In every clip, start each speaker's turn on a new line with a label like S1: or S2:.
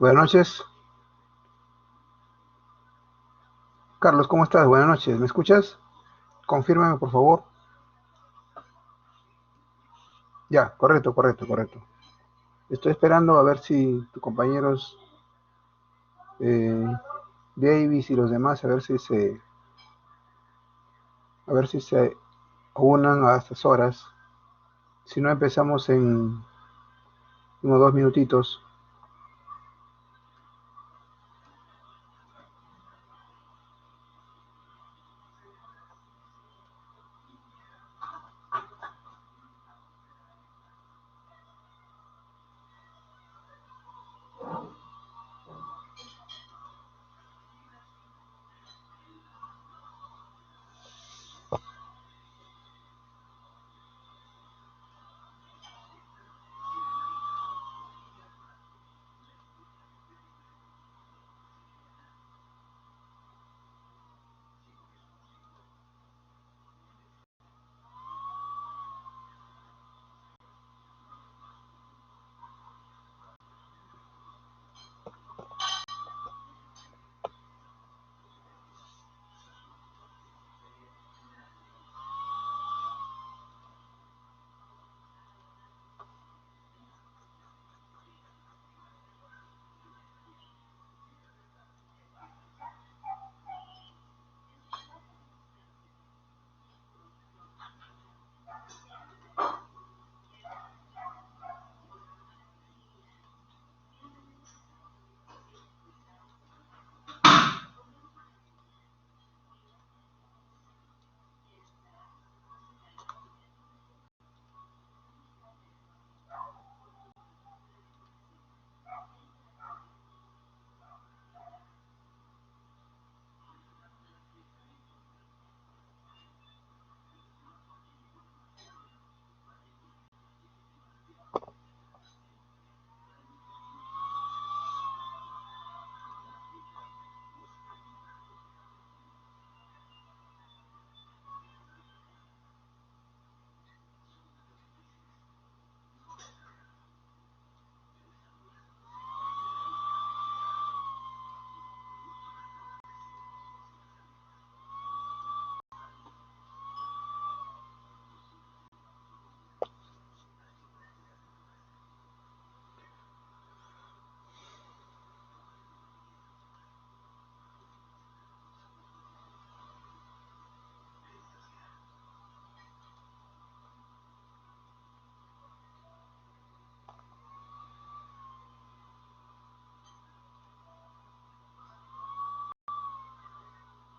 S1: Buenas noches. Carlos, ¿cómo estás? Buenas noches. ¿Me escuchas? Confírmame, por favor. Ya, correcto, correcto, correcto. Estoy esperando a ver si tus compañeros eh, Davis y los demás, a ver si se unan a estas horas. Si no, empezamos en unos 2 minutitos.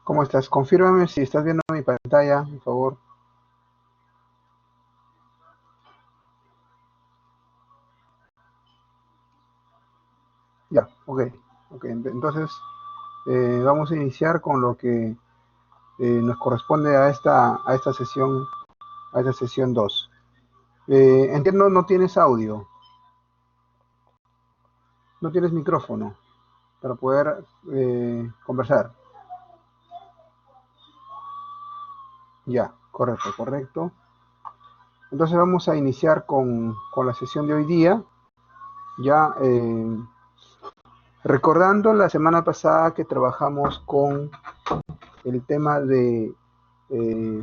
S1: ¿Cómo estás? Confírmame si estás viendo mi pantalla, por favor. Ya, ok. Ok, entonces vamos a iniciar con lo que nos corresponde a esta sesión 2. Entiendo, no tienes audio, no tienes micrófono para poder conversar. Ya, correcto, correcto. Entonces vamos a iniciar con la sesión de hoy día. Ya recordando la semana pasada que trabajamos con el tema de eh,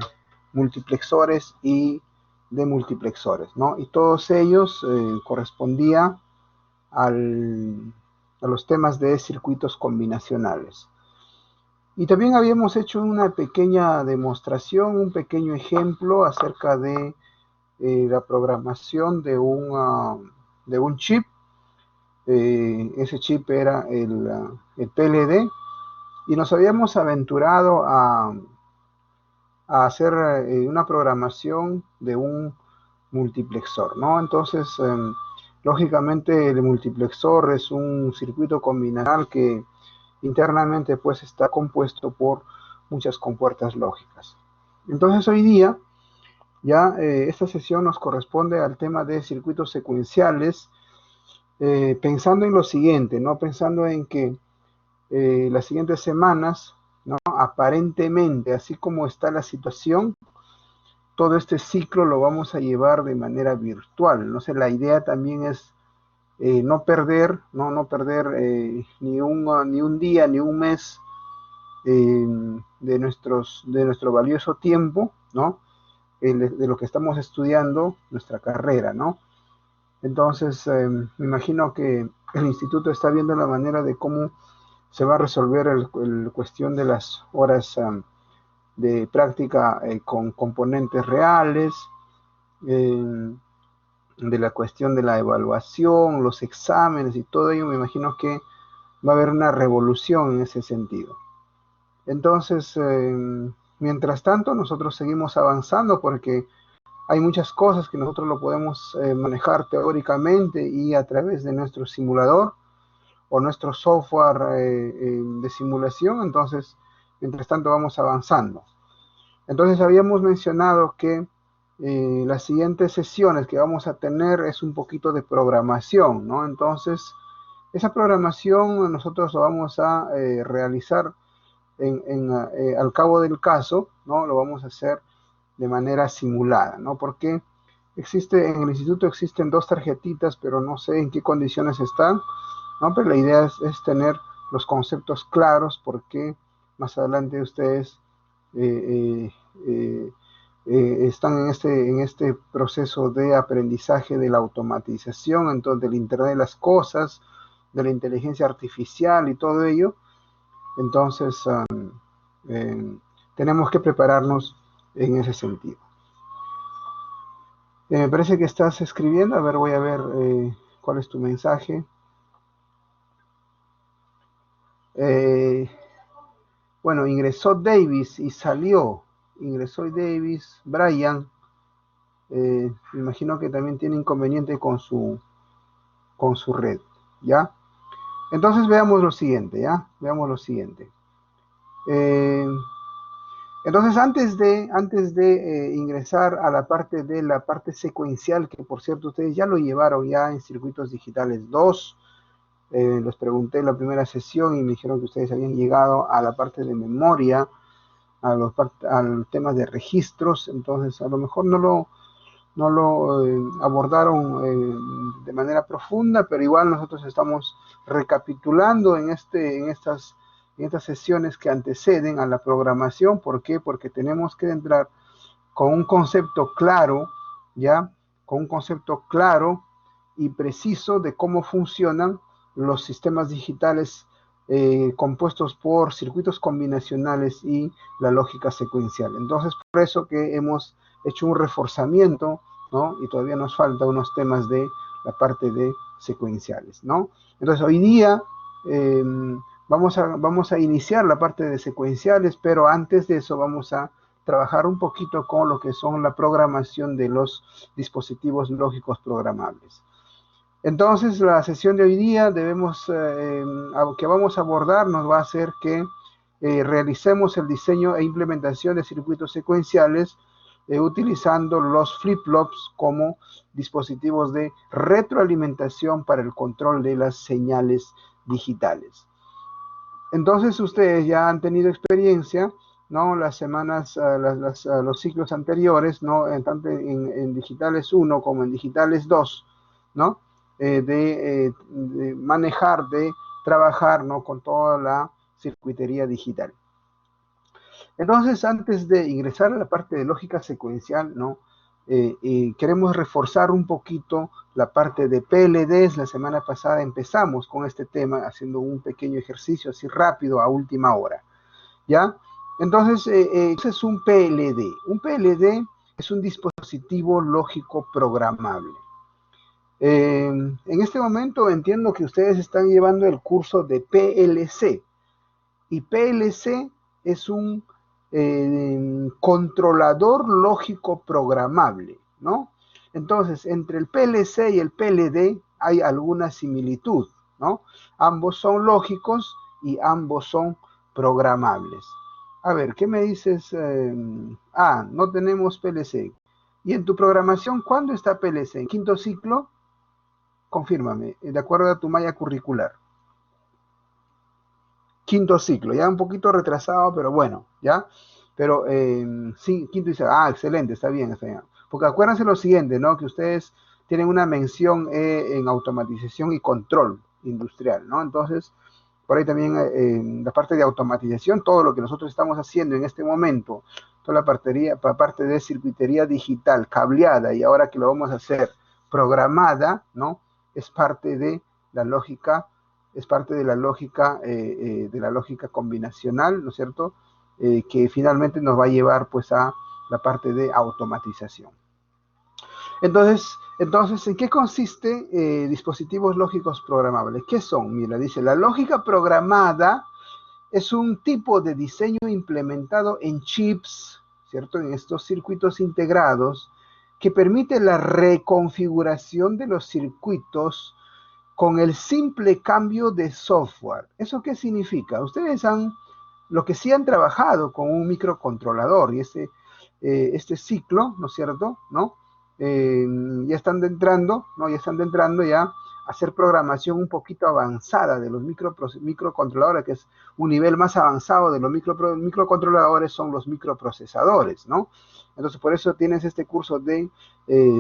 S1: multiplexores y de multiplexores, ¿no? Y todos ellos correspondían a los temas de circuitos combinacionales. Y también habíamos hecho una pequeña demostración, un pequeño ejemplo acerca de la programación de un chip. Ese chip era el PLD y nos habíamos aventurado a hacer una programación de un multiplexor, ¿no? Entonces, lógicamente el multiplexor es un circuito combinacional que internamente pues está compuesto por muchas compuertas lógicas. Entonces hoy día ya esta sesión nos corresponde al tema de circuitos secuenciales, pensando en lo siguiente, ¿no? Pensando en que las siguientes semanas, ¿no? Aparentemente, así como está la situación, todo este ciclo lo vamos a llevar de manera virtual. No sé, la idea también es no perder, no perder ni un día, ni un mes de nuestro valioso tiempo, ¿no? De lo que estamos estudiando, nuestra carrera, ¿no? Entonces, me imagino que el instituto está viendo la manera de cómo se va a resolver el cuestión de las horas de práctica con componentes reales, eh, de la cuestión de la evaluación, los exámenes y todo ello. Me imagino que va a haber una revolución en ese sentido. Entonces, mientras tanto, nosotros seguimos avanzando porque hay muchas cosas que nosotros lo podemos manejar teóricamente y a través de nuestro simulador o nuestro software de simulación. Entonces, mientras tanto vamos avanzando. Entonces habíamos mencionado que las siguientes sesiones que vamos a tener es un poquito de programación, ¿no? Entonces, esa programación nosotros lo vamos a realizar al cabo del caso, ¿no? Lo vamos a hacer de manera simulada, ¿no? Porque en el instituto existen dos tarjetitas, pero no sé en qué condiciones están, ¿no? Pero la idea es tener los conceptos claros porque más adelante ustedes están en este proceso de aprendizaje de la automatización, entonces del Internet de las cosas, de la inteligencia artificial y todo ello. Entonces, tenemos que prepararnos en ese sentido. Me parece que estás escribiendo. A ver, voy a ver cuál es tu mensaje. Bueno, ingresó Davis y salió. Ingresó Davis, Brian. Me imagino que también tiene inconveniente con su red, ¿ya? Entonces veamos lo siguiente, ¿ya? Veamos lo siguiente. Entonces, antes de ingresar a la parte secuencial, que por cierto ustedes ya lo llevaron ya en Circuitos Digitales 2, les pregunté en la primera sesión y me dijeron que ustedes habían llegado a la parte de memoria, a los temas de registros. Entonces a lo mejor no lo abordaron de manera profunda, pero igual nosotros estamos recapitulando en estas sesiones que anteceden a la programación. ¿Por qué? Porque tenemos que entrar con un concepto claro, ¿ya? Con un concepto claro y preciso de cómo funcionan los sistemas digitales compuestos por circuitos combinacionales y la lógica secuencial. Entonces, por eso que hemos hecho un reforzamiento, ¿no? Y todavía nos falta unos temas de la parte de secuenciales, ¿no? Entonces, hoy día vamos a iniciar la parte de secuenciales, pero antes de eso vamos a trabajar un poquito con lo que son la programación de los dispositivos lógicos programables. Entonces, la sesión de hoy día que vamos a abordar nos va a hacer que realicemos el diseño e implementación de circuitos secuenciales utilizando los flip-flops como dispositivos de retroalimentación para el control de las señales digitales. Entonces, ustedes ya han tenido experiencia, ¿no? Las semanas, los ciclos anteriores, ¿no? Tanto en Digitales 1 como en Digitales 2, ¿no? De manejar, de trabajar, ¿no? Con toda la circuitería digital. Entonces, antes de ingresar a la parte de lógica secuencial, ¿no? Queremos reforzar un poquito la parte de PLDs. La semana pasada empezamos con este tema haciendo un pequeño ejercicio así rápido a última hora, ¿ya? Entonces, ¿qué es un PLD? Un PLD es un dispositivo lógico programable. En este momento entiendo que ustedes están llevando el curso de PLC, y PLC es un controlador lógico programable, ¿no? Entonces, entre el PLC y el PLD hay alguna similitud, ¿no? Ambos son lógicos y ambos son programables. A ver, ¿qué me dices? No tenemos PLC. ¿Y en tu programación cuándo está PLC? ¿En quinto ciclo? Confírmame, de acuerdo a tu malla curricular. Quinto ciclo, ya un poquito retrasado, pero bueno, ¿ya? Pero sí, quinto y excelente, está bien, está bien. Porque acuérdense lo siguiente, ¿no? Que ustedes tienen una mención en automatización y control industrial, ¿no? Entonces, por ahí también en la parte de automatización, todo lo que nosotros estamos haciendo en este momento, toda la parte de circuitería digital, cableada, y ahora que lo vamos a hacer programada, ¿no? Es parte de la lógica, es parte de la lógica combinacional, ¿no es cierto? Que finalmente nos va a llevar pues a la parte de automatización. Entonces, ¿en qué consiste dispositivos lógicos programables? ¿Qué son? Mira, dice, la lógica programada es un tipo de diseño implementado en chips, ¿cierto? En estos circuitos integrados, que permite la reconfiguración de los circuitos con el simple cambio de software. ¿Eso qué significa? Lo que sí han trabajado con un microcontrolador y este ciclo, ¿no es cierto? ¿No? Ya están entrando, ¿no? Ya están entrando ya a hacer programación un poquito avanzada de los microcontroladores, que es un nivel más avanzado de los microcontroladores, son los microprocesadores, ¿no? Entonces, por eso tienes este curso de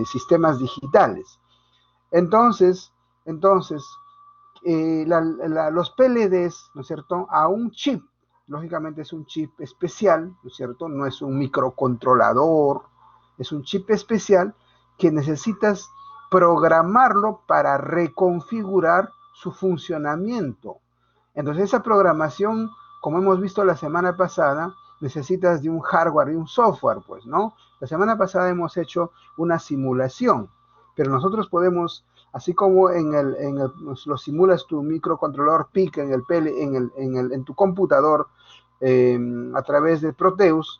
S1: sistemas digitales. Entonces los PLDs, ¿no es cierto?, a un chip, lógicamente es un chip especial, ¿no es cierto?, no es un microcontrolador, es un chip especial que necesitas programarlo para reconfigurar su funcionamiento. Entonces esa programación, como hemos visto la semana pasada, necesitas de un hardware y un software, pues, ¿no? La semana pasada hemos hecho una simulación, pero nosotros podemos, así como lo simulas tu microcontrolador PIC en tu computador a través de Proteus,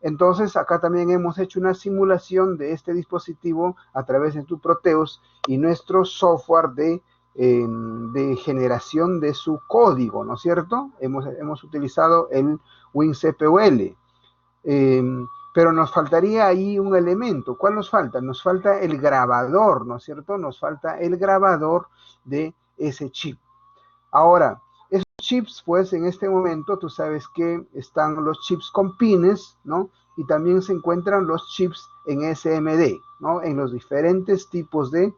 S1: entonces acá también hemos hecho una simulación de este dispositivo a través de tu Proteus y nuestro software de generación de su código, ¿no es cierto? Hemos utilizado el WinCPUL. Pero nos faltaría ahí un elemento. ¿Cuál nos falta? Nos falta el grabador, ¿no es cierto? Nos falta el grabador de ese chip. Ahora, esos chips, pues en este momento tú sabes que están los chips con pines, ¿no? Y también se encuentran los chips en SMD, ¿no? En los diferentes tipos de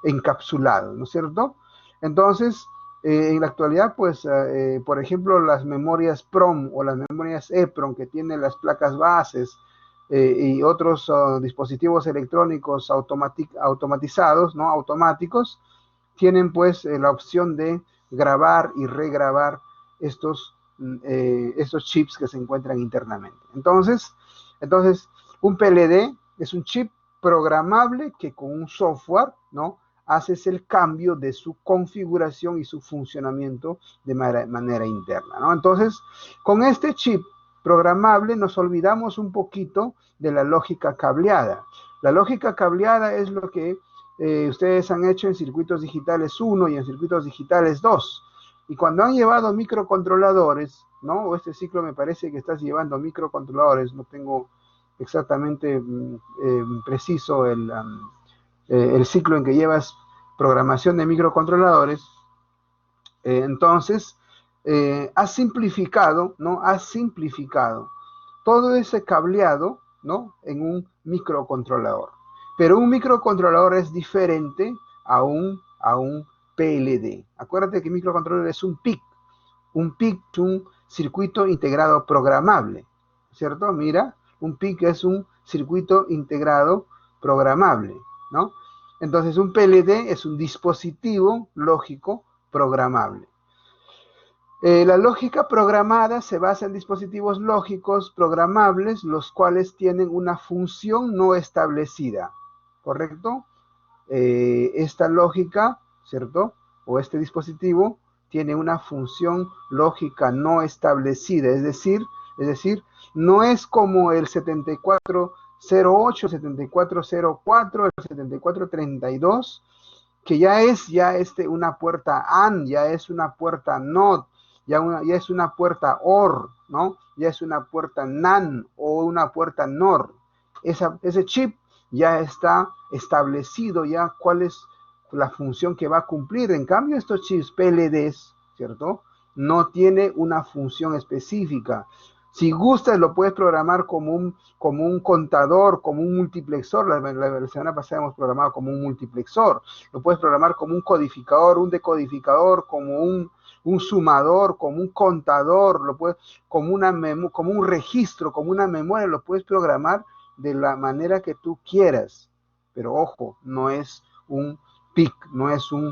S1: encapsulado, ¿no es cierto? Entonces, en la actualidad, pues, por ejemplo, las memorias PROM o las memorias EPROM que tienen las placas bases y otros dispositivos electrónicos automatizados, ¿no? Automáticos, tienen pues la opción de grabar y regrabar estos chips que se encuentran internamente. Entonces, un PLD es un chip programable que con un software, ¿no?, haces el cambio de su configuración y su funcionamiento de manera interna, ¿no? Entonces, con este chip programable nos olvidamos un poquito de la lógica cableada. La lógica cableada es lo que ustedes han hecho en circuitos digitales 1 y en circuitos digitales 2. Y cuando han llevado microcontroladores, ¿no? O este ciclo me parece que estás llevando microcontroladores, no tengo exactamente preciso el ciclo en que llevas programación de microcontroladores, entonces has simplificado, ¿no? Has simplificado todo ese cableado, ¿no?, en un microcontrolador. Pero un microcontrolador es diferente a un PLD. Acuérdate que microcontrolador es un PIC. Un PIC es un circuito integrado programable, ¿cierto? Mira, un PIC es un circuito integrado programable, ¿no? Entonces un PLD es un dispositivo lógico programable. La lógica programada se basa en dispositivos lógicos programables, los cuales tienen una función no establecida, ¿correcto? Esta lógica, ¿cierto?, o este dispositivo tiene una función lógica no establecida, es decir, no es como el 7408, el 7404, el 7432, que ya es una puerta AND, ya es una puerta NOT, ya es una puerta OR, ¿no? Ya es una puerta NAND o una puerta NOR. Ese chip ya está establecido ya cuál es la función que va a cumplir. En cambio, estos chips PLDs, ¿cierto?, no tiene una función específica. Si gustas, lo puedes programar como un contador, como un multiplexor. La semana pasada hemos programado como un multiplexor. Lo puedes programar como un codificador, un decodificador, como un sumador, como un contador, como un registro, como una memoria. Lo puedes programar de la manera que tú quieras. Pero ojo, no es un PIC, no es un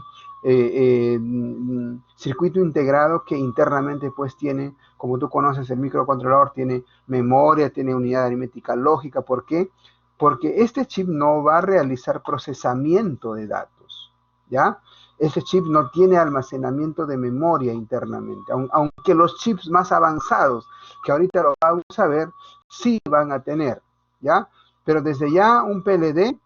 S1: circuito integrado que internamente pues tiene, como tú conoces, el microcontrolador tiene memoria, tiene unidad aritmética lógica. ¿Por qué? Porque este chip no va a realizar procesamiento de datos, ¿ya? Ese chip no tiene almacenamiento de memoria internamente, aunque los chips más avanzados, que ahorita lo vamos a ver, sí van a tener, ¿ya? Pero desde ya un PLD,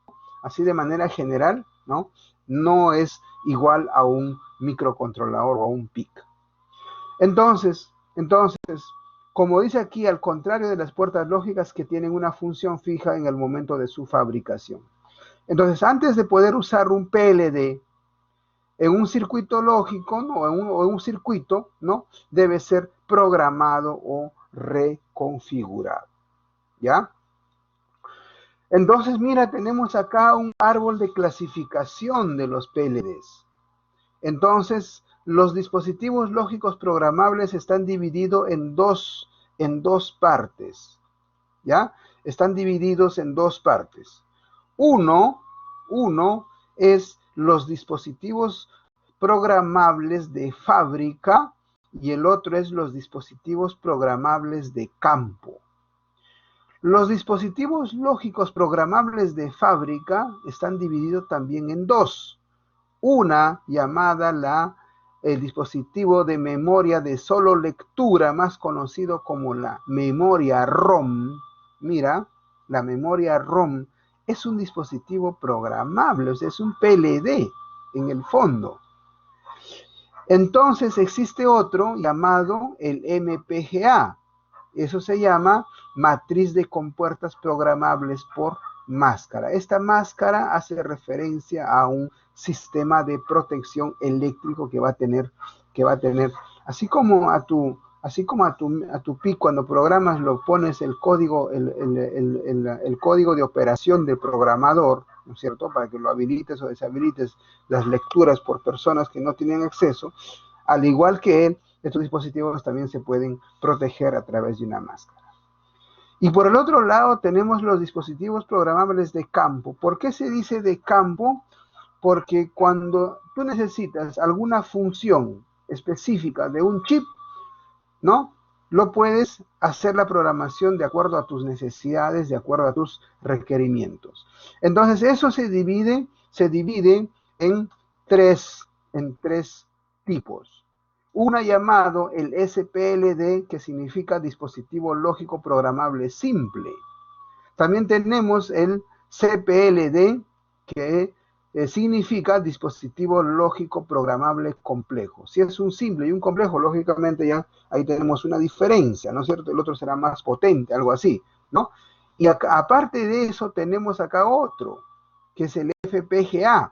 S1: así de manera general, ¿no? No es igual a un microcontrolador o a un PIC. Entonces, como dice aquí, al contrario de las puertas lógicas que tienen una función fija en el momento de su fabricación. Entonces, antes de poder usar un PLD en un circuito lógico, ¿no? o en un circuito, ¿no? Debe ser programado o reconfigurado, ¿ya? Entonces, mira, tenemos acá un árbol de clasificación de los PLDs. Entonces, los dispositivos lógicos programables están divididos en dos partes, ¿ya? Están divididos en dos partes. Uno es los dispositivos programables de fábrica y el otro es los dispositivos programables de campo. Los dispositivos lógicos programables de fábrica están divididos también en dos. Una llamada el dispositivo de memoria de solo lectura, más conocido como la memoria ROM. Mira, la memoria ROM es un dispositivo programable, o sea, es un PLD en el fondo. Entonces existe otro llamado el MPGA. Eso se llama matriz de compuertas programables por máscara. Esta máscara hace referencia a un sistema de protección eléctrico que va a tener, así como a tu PIC, cuando programas, lo pones el código, el código de operación del programador, ¿no es cierto? Para que lo habilites o deshabilites las lecturas por personas que no tienen acceso. Al igual que él, estos dispositivos también se pueden proteger a través de una máscara. Y por el otro lado tenemos los dispositivos programables de campo. ¿Por qué se dice de campo? Porque cuando tú necesitas alguna función específica de un chip, ¿no? Lo puedes hacer la programación de acuerdo a tus necesidades, de acuerdo a tus requerimientos. Entonces eso se divide en tres tipos. Una llamado el SPLD, que significa dispositivo lógico programable simple. También tenemos el CPLD, que significa dispositivo lógico programable complejo. Si es un simple y un complejo, lógicamente ya ahí tenemos una diferencia, ¿no es cierto? El otro será más potente, algo así, ¿no? Y acá, aparte de eso, tenemos acá otro, que es el FPGA.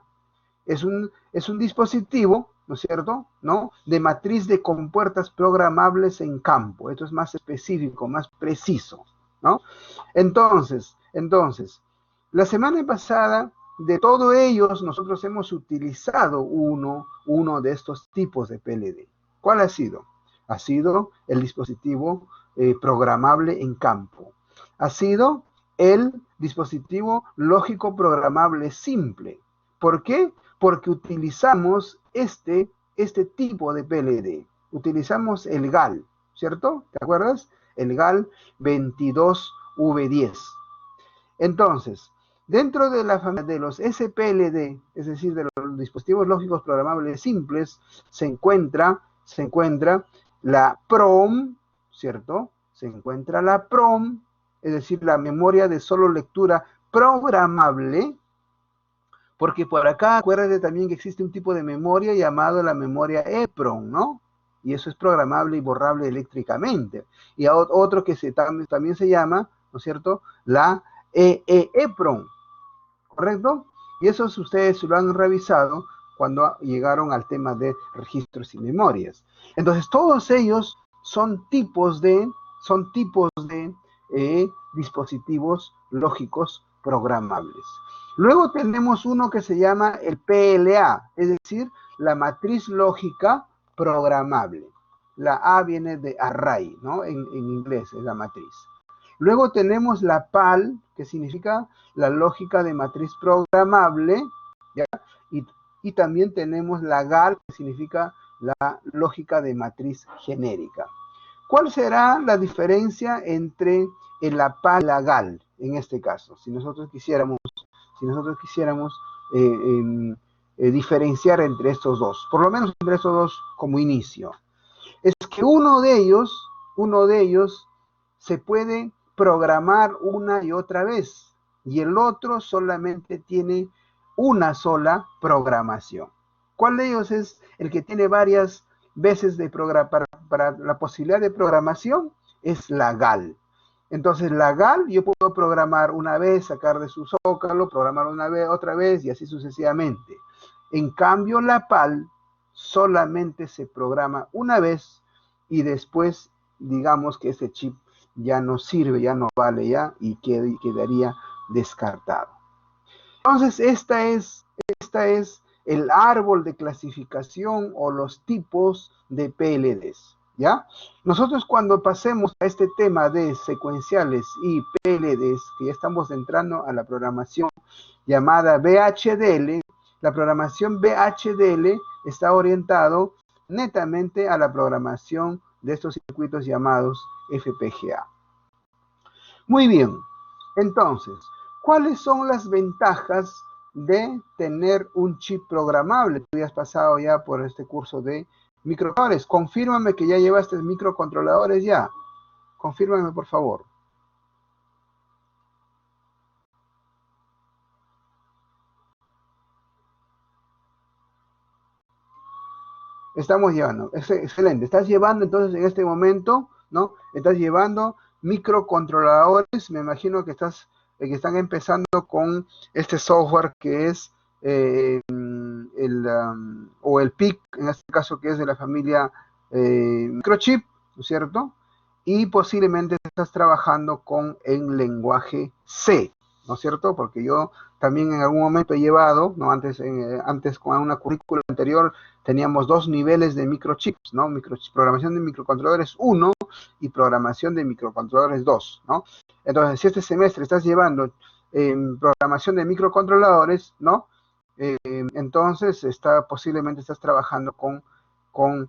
S1: Es un dispositivo, ¿no es cierto?, ¿no?, de matriz de compuertas programables en campo. Esto es más específico, más preciso, ¿no? Entonces, la semana pasada, de todos ellos, nosotros hemos utilizado uno de estos tipos de PLD. ¿Cuál ha sido? Ha sido el dispositivo programable en campo. Ha sido el dispositivo lógico programable simple. ¿Por qué? Porque utilizamos este tipo de PLD. Utilizamos el GAL, ¿cierto? ¿Te acuerdas? El GAL 22V10. Entonces, dentro de la familia de los SPLD, es decir, de los dispositivos lógicos programables simples, se encuentra la PROM, ¿cierto? Se encuentra la PROM, es decir, la memoria de solo lectura programable, porque por acá, acuérdate también que existe un tipo de memoria llamado la memoria EPROM, ¿no? Y eso es programable y borrable eléctricamente. Y otro que también se llama, ¿no es cierto?, la EEPROM, ¿correcto? Y eso ustedes lo han revisado cuando llegaron al tema de registros y memorias. Entonces, todos ellos son tipos de son tipos de dispositivos lógicos programables. Luego tenemos uno que se llama el PLA, es decir, la matriz lógica programable. La A viene de array, ¿no? En inglés es la matriz. Luego tenemos la PAL, que significa la lógica de matriz programable, ¿ya? Y también tenemos la GAL, que significa la lógica de matriz genérica. ¿Cuál será la diferencia entre la PAL y la GAL en este caso? Si nosotros quisiéramos diferenciar entre estos dos, por lo menos entre estos dos como inicio, es que uno de ellos se puede programar una y otra vez y el otro solamente tiene una sola programación. ¿Cuál de ellos es el que tiene varias veces de para la posibilidad de programación? Es la GAL. Entonces la GAL yo puedo programar una vez, sacar de su zócalo, programar una vez, otra vez y así sucesivamente. En cambio la PAL solamente se programa una vez y después digamos que ese chip ya no sirve, ya no vale ya y quedaría descartado. Entonces esta es el árbol de clasificación o los tipos de PLDs, ¿ya? Nosotros cuando pasemos a este tema de secuenciales y PLDs, que ya estamos entrando a la programación llamada VHDL, la programación VHDL está orientado netamente a la programación de estos circuitos llamados FPGA. Muy bien, entonces, ¿cuáles son las ventajas de tener un chip programable? Tú ya has pasado ya por este curso de microcontroladores. Confírmame que ya llevaste microcontroladores ya. Confírmame, por favor. Estamos llevando. Excelente. Estás llevando entonces en este momento, ¿no? Estás llevando microcontroladores. Me imagino que están empezando con este software que es el PIC, en este caso que es de la familia Microchip, ¿no es cierto? Y posiblemente estás trabajando con el lenguaje C, ¿no es cierto? Porque yo también en algún momento he llevado, ¿no? Antes con una currícula anterior teníamos dos niveles de microchips, ¿no? Programación de microcontroladores 1 y programación de microcontroladores 2, ¿no? Entonces, si este semestre estás llevando programación de microcontroladores, ¿no? Entonces posiblemente estás trabajando con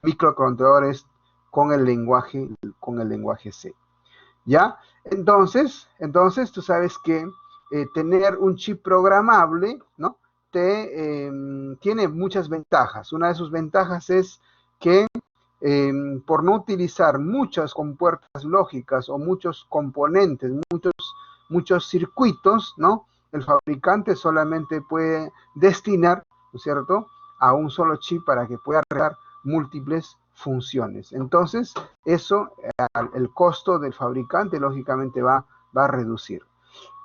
S1: microcontroladores con el lenguaje C. ¿Ya? Entonces tú sabes que tener un chip programable, ¿no? Tiene muchas ventajas. Una de sus ventajas es que por no utilizar muchas compuertas lógicas o muchos componentes, muchos circuitos, ¿no? El fabricante solamente puede destinar, ¿no es cierto?, a un solo chip para que pueda realizar múltiples funciones. Entonces, eso, el costo del fabricante, lógicamente, va a reducir.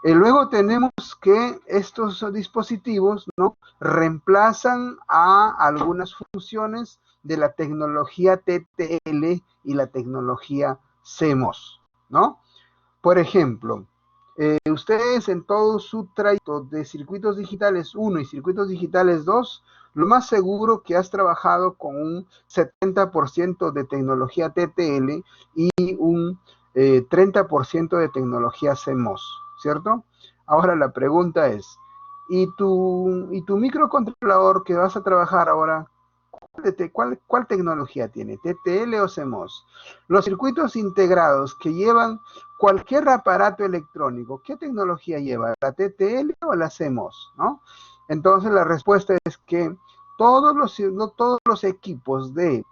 S1: Luego tenemos que estos dispositivos, ¿no?, reemplazan a algunas funciones de la tecnología TTL y la tecnología CMOS, ¿no? Por ejemplo, ustedes en todo su trayecto de circuitos digitales 1 y circuitos digitales 2, lo más seguro que has trabajado con un 70% de tecnología TTL y un 30% de tecnología CMOS, ¿cierto? Ahora la pregunta es, ¿y tu microcontrolador que vas a trabajar ahora, ¿cuál tecnología tiene? ¿TTL o CMOS? Los circuitos integrados que llevan cualquier aparato electrónico, ¿qué tecnología lleva? ¿La TTL o la CMOS? ¿No? Entonces la respuesta es que no todos los equipos de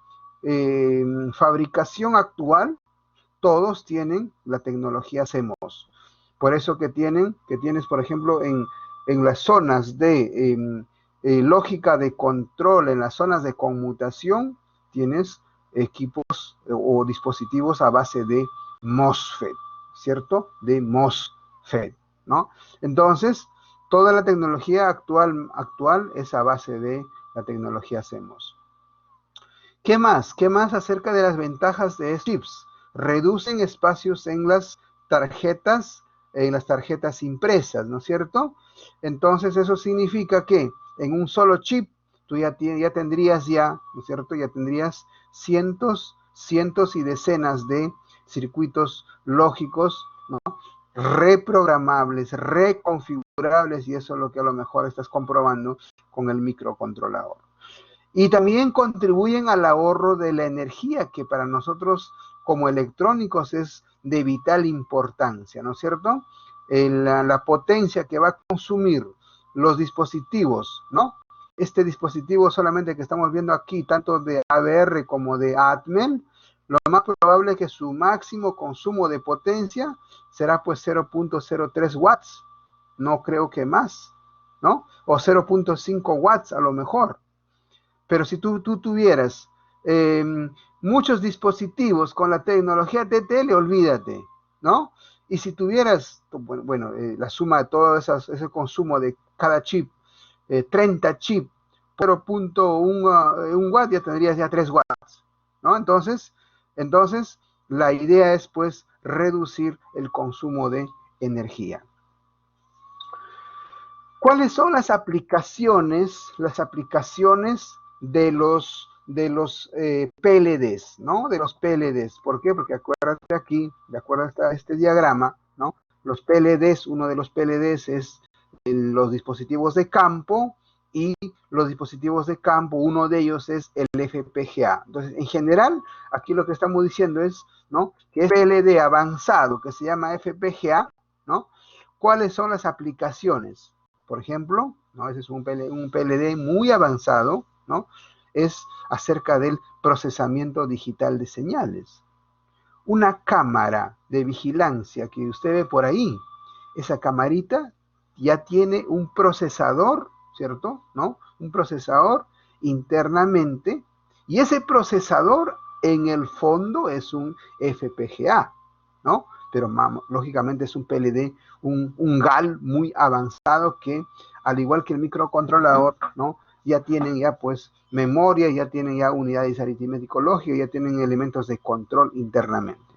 S1: fabricación actual, todos tienen la tecnología CMOS. Por eso que tienes, por ejemplo, en las zonas de lógica de control, en las zonas de conmutación, tienes equipos o dispositivos a base de MOSFET, ¿cierto? De MOSFET, ¿no? Entonces, toda la tecnología actual es a base de la tecnología CMOS. ¿Qué más? ¿Qué más acerca de las ventajas de estos chips? Reducen espacios en las tarjetas impresas, ¿no es cierto? Entonces eso significa que en un solo chip tú ya tendrías ¿no es cierto? Ya tendrías cientos y decenas de circuitos lógicos, ¿no? Reprogramables, reconfigurables, y eso es lo que a lo mejor estás comprobando con el microcontrolador. Y también contribuyen al ahorro de la energía, que para nosotros como electrónicos es de vital importancia, ¿no es cierto? La potencia que va a consumir los dispositivos, ¿no? Este dispositivo solamente que estamos viendo aquí, tanto de ABR como de Atmel, lo más probable es que su máximo consumo de potencia será pues 0.03 watts, no creo que más, ¿no? O 0.5 watts a lo mejor. Pero si tú tuvieras eh, muchos dispositivos con la tecnología TTL, olvídate, ¿no? Y si tuvieras, bueno, la suma de todo ese consumo de cada chip, 30 chips, 0.1 watt, ya tendrías ya 3 watts, ¿no? Entonces, la idea es pues reducir el consumo de energía. ¿Cuáles son las aplicaciones de los PLDs, ¿no? De los PLDs. ¿Por qué? Porque acuérdate aquí, de acuerdo a este diagrama, ¿no? Los PLDs, uno de los PLDs es los dispositivos de campo, y los dispositivos de campo, uno de ellos es el FPGA. Entonces, en general, aquí lo que estamos diciendo es, ¿no? Que es PLD avanzado, que se llama FPGA, ¿no? ¿Cuáles son las aplicaciones? Por ejemplo, ¿no? Ese es un PLD muy avanzado, ¿no? Es acerca del procesamiento digital de señales. Una cámara de vigilancia que usted ve por ahí, esa camarita ya tiene un procesador, ¿cierto? ¿No? Un procesador internamente, y ese procesador en el fondo es un FPGA, ¿no? Pero lógicamente es un PLD, un GAL muy avanzado que, al igual que el microcontrolador, ¿no? Ya tienen pues memoria, ya tienen unidades aritmético-lógicas, ya tienen elementos de control internamente.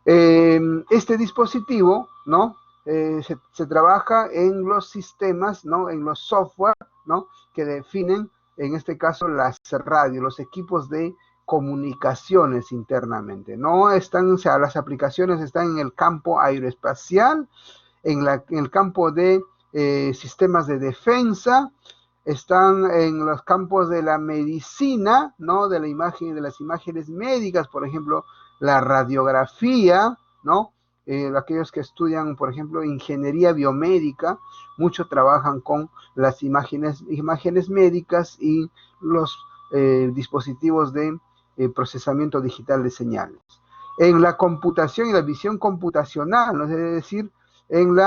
S1: Este dispositivo, ¿no? Se trabaja en los sistemas, ¿no? En los software, ¿no? Que definen, en este caso, las radios, los equipos de comunicaciones internamente. No están, o sea, las aplicaciones están en el campo aeroespacial, en el campo de sistemas de defensa, están en los campos de la medicina, ¿no? De las imágenes médicas, por ejemplo, la radiografía, ¿no? Aquellos que estudian, por ejemplo, ingeniería biomédica, mucho trabajan con las imágenes médicas y los dispositivos de procesamiento digital de señales. En la computación y la visión computacional, ¿no? Es decir, en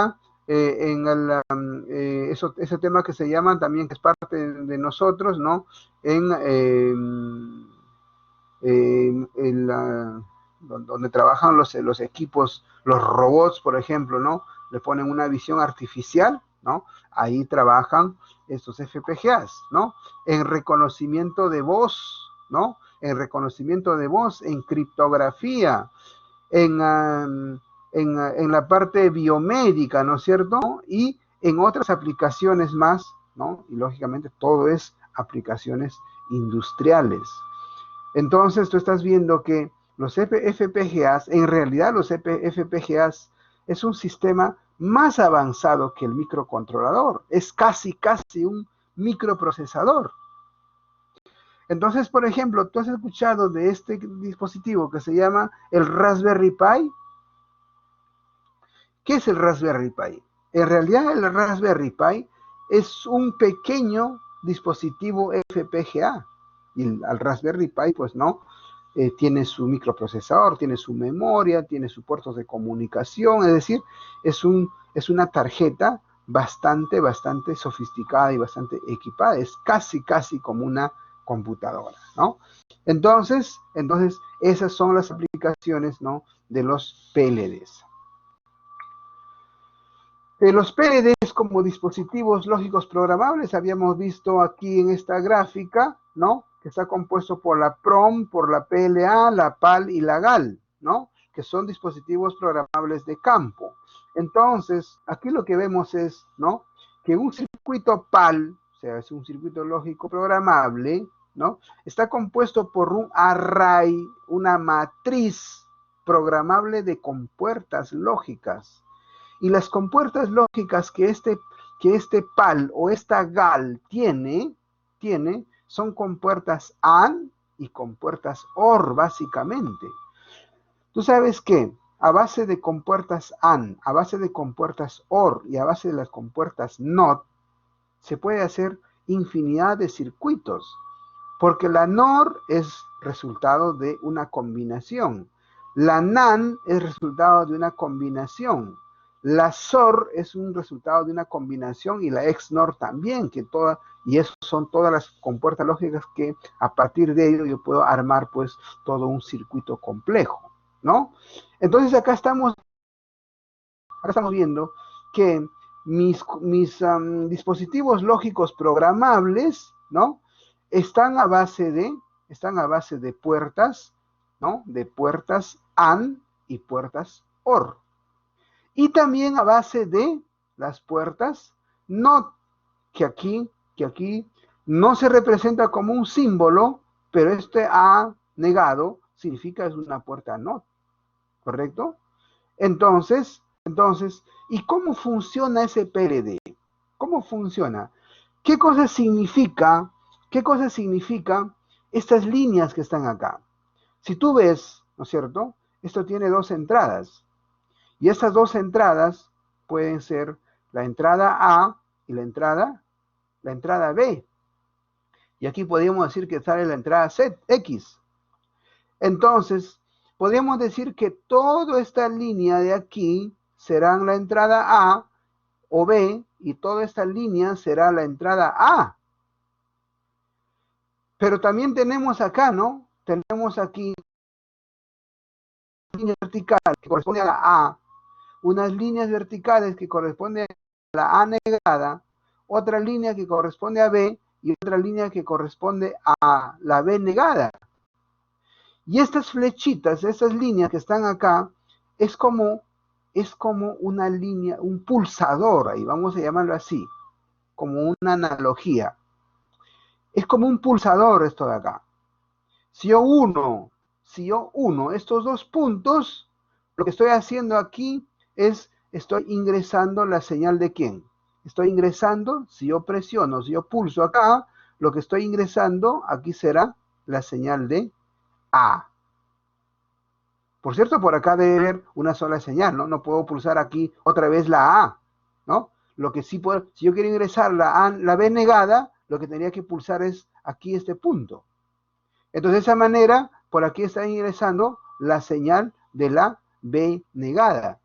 S1: ese tema que se llama también, que es parte de nosotros, ¿no? Donde trabajan los equipos, los robots, por ejemplo, ¿no? Le ponen una visión artificial, ¿no? Ahí trabajan estos FPGAs, ¿no? En reconocimiento de voz, ¿no? En reconocimiento de voz, en criptografía, en la parte biomédica, ¿no es cierto? Y en otras aplicaciones más, ¿no? Y lógicamente todo es aplicaciones industriales. Entonces tú estás viendo que los FPGAs, en realidad los FPGAs es un sistema más avanzado que el microcontrolador. Es casi un microprocesador. Entonces, por ejemplo, tú has escuchado de este dispositivo que se llama el Raspberry Pi. ¿Qué es el Raspberry Pi? En realidad el Raspberry Pi es un pequeño dispositivo FPGA. Y al Raspberry Pi, pues no, tiene su microprocesador, tiene su memoria, tiene sus puertos de comunicación, es decir, es una tarjeta bastante sofisticada y bastante equipada, es casi como una computadora, ¿no? Entonces, esas son las aplicaciones, ¿no? De los PLDs. Los PLDs como dispositivos lógicos programables, habíamos visto aquí en esta gráfica, ¿no? que está compuesto por la PROM, por la PLA, la PAL y la GAL, ¿no? Que son dispositivos programables de campo. Entonces, aquí lo que vemos es, ¿no? Que un circuito PAL, o sea, es un circuito lógico programable, ¿no? Está compuesto por un array, una matriz programable de compuertas lógicas. Y las compuertas lógicas que este PAL o esta GAL tiene son compuertas AND y compuertas OR, básicamente. Tú sabes que a base de compuertas AND, a base de compuertas OR y a base de las compuertas NOT, se puede hacer infinidad de circuitos, porque la NOR es resultado de una combinación, la NAND es resultado de una combinación, la SOR es un resultado de una combinación y la XNOR también, y eso son todas las compuertas lógicas que a partir de ello yo puedo armar pues todo un circuito complejo, ¿no? Entonces acá estamos viendo que mis dispositivos lógicos programables, ¿no? Están a base de puertas, ¿no? De puertas AND y puertas OR. Y también a base de las puertas NOT, que aquí no se representa como un símbolo, pero este A negado significa es una puerta NOT, ¿correcto? Entonces, ¿y cómo funciona ese PLD? ¿Cómo funciona? ¿Qué cosa significa estas líneas que están acá? Si tú ves, ¿no es cierto? Esto tiene dos entradas. Y estas dos entradas pueden ser la entrada A y la entrada B. Y aquí podríamos decir que sale la entrada X. Entonces, podríamos decir que toda esta línea de aquí serán la entrada A o B, y toda esta línea será la entrada A. Pero también tenemos acá, ¿no? Tenemos aquí una línea vertical que corresponde a la A, unas líneas verticales que corresponden a la A negada, otra línea que corresponde a B y otra línea que corresponde a la B negada. Y estas flechitas, estas líneas que están acá, es como una línea, un pulsador, ahí vamos a llamarlo así, como una analogía. Es como un pulsador esto de acá. Si yo uno estos dos puntos, lo que estoy haciendo aquí es, estoy ingresando la señal de ¿quién? Estoy ingresando, si yo presiono, si yo pulso acá, lo que estoy ingresando aquí será la señal de A. Por cierto, por acá debe haber una sola señal, ¿no? No puedo pulsar aquí otra vez la A, ¿no? Lo que sí puedo, si yo quiero ingresar la B negada, lo que tendría que pulsar es aquí este punto. Entonces, de esa manera, por aquí está ingresando la señal de la B negada.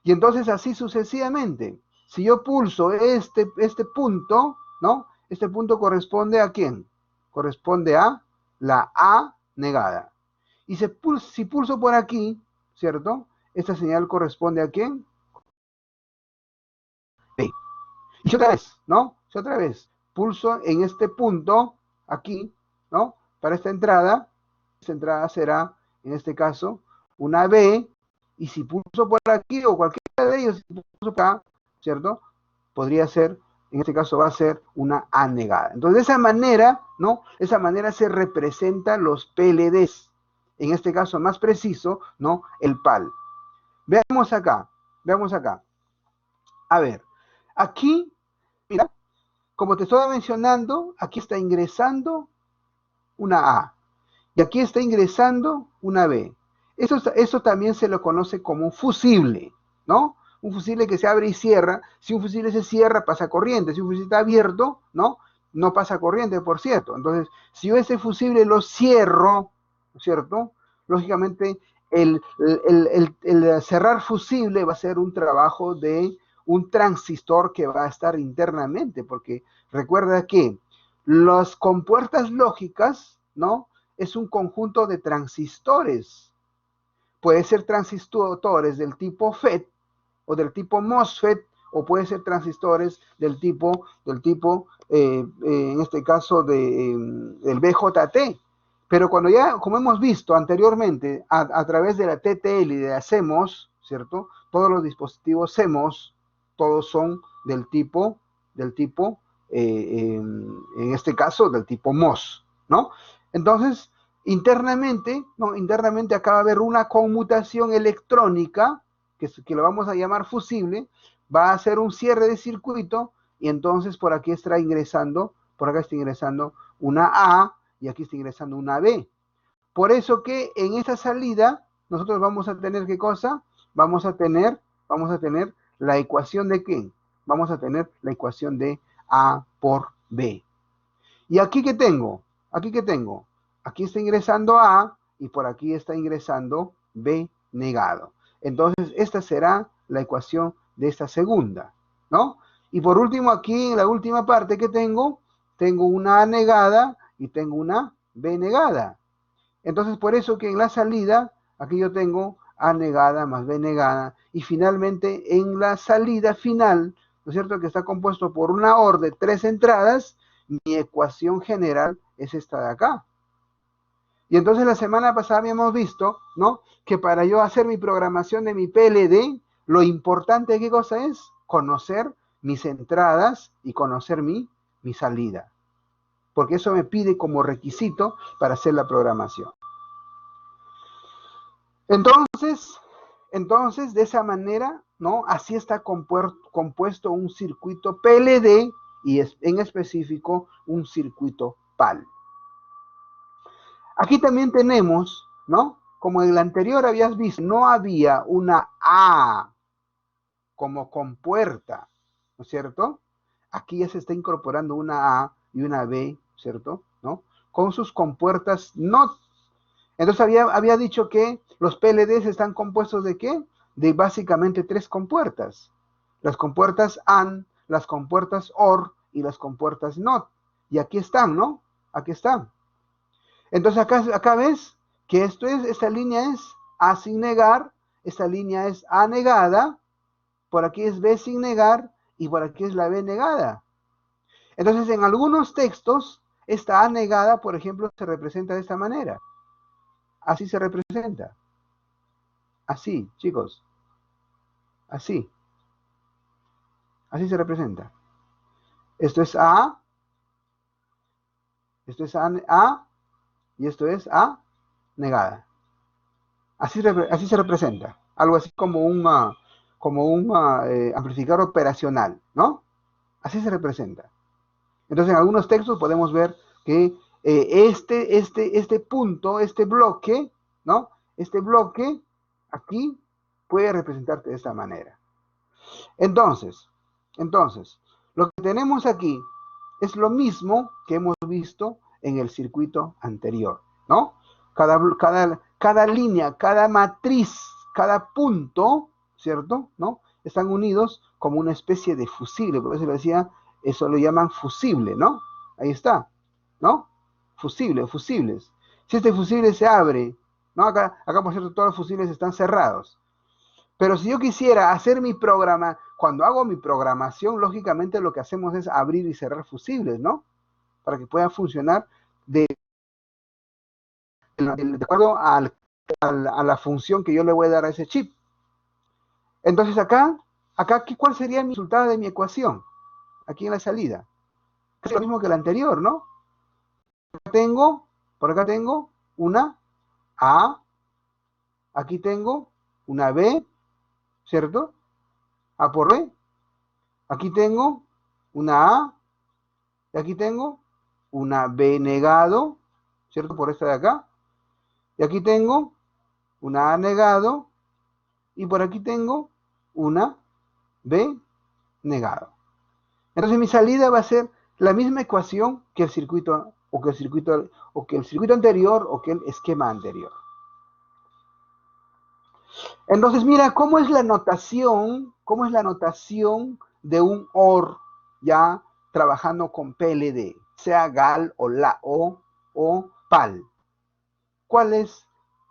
S1: Y entonces así sucesivamente. Si yo pulso este punto, ¿no? Este punto corresponde ¿a quién? Corresponde a la A negada. Y si pulso por aquí, ¿cierto? Esta señal corresponde ¿a quién? B. Y si otra vez, ¿no? Si otra vez pulso en este punto, aquí, ¿no? Para esta entrada será, en este caso, una B, y si pulso por aquí o cualquiera de ellos, si pulso acá, ¿cierto? Podría ser, en este caso va a ser una A negada. Entonces, de esa manera, ¿no? De esa manera se representan los PLDs. En este caso más preciso, ¿no? El PAL. Veamos acá. A ver, aquí, mira, como te estaba mencionando, aquí está ingresando una A. Y aquí está ingresando una B. Eso también se lo conoce como un fusible, ¿no? Un fusible que se abre y cierra. Si un fusible se cierra, pasa corriente. Si un fusible está abierto, ¿no? No pasa corriente, por cierto. Entonces, si yo ese fusible lo cierro, ¿cierto? Lógicamente, el cerrar fusible va a ser un trabajo de un transistor que va a estar internamente, porque recuerda que las compuertas lógicas, ¿no? Es un conjunto de transistores. Puede ser transistores del tipo FET o del tipo MOSFET o puede ser transistores del tipo en este caso, del BJT. Pero cuando ya, como hemos visto anteriormente, a través de la TTL y de la CMOS, ¿cierto? Todos los dispositivos CMOS, todos son del tipo, en este caso, del tipo MOS, ¿no? Entonces, internamente, ¿no? Internamente acá va a haber una conmutación electrónica, que lo vamos a llamar fusible, va a hacer un cierre de circuito, y entonces por aquí está ingresando, por acá está ingresando una A, y aquí está ingresando una B. Por eso que en esta salida, nosotros vamos a tener, ¿qué cosa? Vamos a tener la ecuación de ¿qué? Vamos a tener la ecuación de A por B. ¿Y aquí qué tengo? ¿Aquí qué tengo? Aquí está ingresando A y por aquí está ingresando B negado. Entonces, esta será la ecuación de esta segunda, ¿no? Y por último, aquí en la última parte que tengo una A negada y tengo una B negada. Entonces, por eso que en la salida, aquí yo tengo A negada más B negada, y finalmente en la salida final, ¿no es cierto?, que está compuesto por una OR de 3 entradas, mi ecuación general es esta de acá. Y entonces la semana pasada habíamos visto, ¿no?, que para yo hacer mi programación de mi PLD, lo importante, ¿qué cosa es? Conocer mis entradas y conocer mi salida. Porque eso me pide como requisito para hacer la programación. Entonces, de esa manera, ¿no? Así está compuesto un circuito PLD y en específico un circuito PAL. Aquí también tenemos, ¿no? Como en el anterior habías visto, no había una A como compuerta, ¿no es cierto? Aquí ya se está incorporando una A y una B, ¿cierto? ¿No? Con sus compuertas NOT. Entonces había dicho que los PLDs están compuestos ¿de qué? De básicamente 3 compuertas. Las compuertas AND, las compuertas OR y las compuertas NOT. Y aquí están, ¿no? Aquí están. Entonces acá ves que esta línea es A sin negar, esta línea es A negada, por aquí es B sin negar y por aquí es la B negada. Entonces en algunos textos, esta A negada, por ejemplo, se representa de esta manera. Así se representa. Así, chicos. Así. Así se representa. Esto es A. Esto es A. Y esto es A negada. Así se representa. Algo así como un amplificador operacional, ¿no? Así se representa. Entonces, en algunos textos podemos ver que este punto, este bloque, ¿no? Este bloque aquí puede representarte de esta manera. Entonces, lo que tenemos aquí es lo mismo que hemos visto en el circuito anterior, ¿no? Cada línea, cada matriz, cada punto, ¿cierto? ¿No? Están unidos como una especie de fusible, por eso le decía, eso lo llaman fusible, ¿no? Ahí está, ¿no? Fusible, fusibles. Si este fusible se abre, ¿no? Acá por cierto, todos los fusibles están cerrados. Pero si yo quisiera hacer mi programa, cuando hago mi programación, lógicamente lo que hacemos es abrir y cerrar fusibles, ¿no? Para que puedan funcionar de acuerdo a la función que yo le voy a dar a ese chip. Entonces acá, ¿cuál sería el resultado de mi ecuación? Aquí en la salida. Es lo mismo que la anterior, ¿no? Por acá tengo una A, aquí tengo una B, ¿cierto? A por B. Aquí tengo una A, y aquí tengo una B negado, ¿cierto? Por esta de acá. Y aquí tengo una A negado, y por aquí tengo una B negado. Entonces mi salida va a ser la misma ecuación que el circuito anterior o que el esquema anterior. Entonces mira cómo es la notación de un OR ya trabajando con PLD, sea GAL o PAL.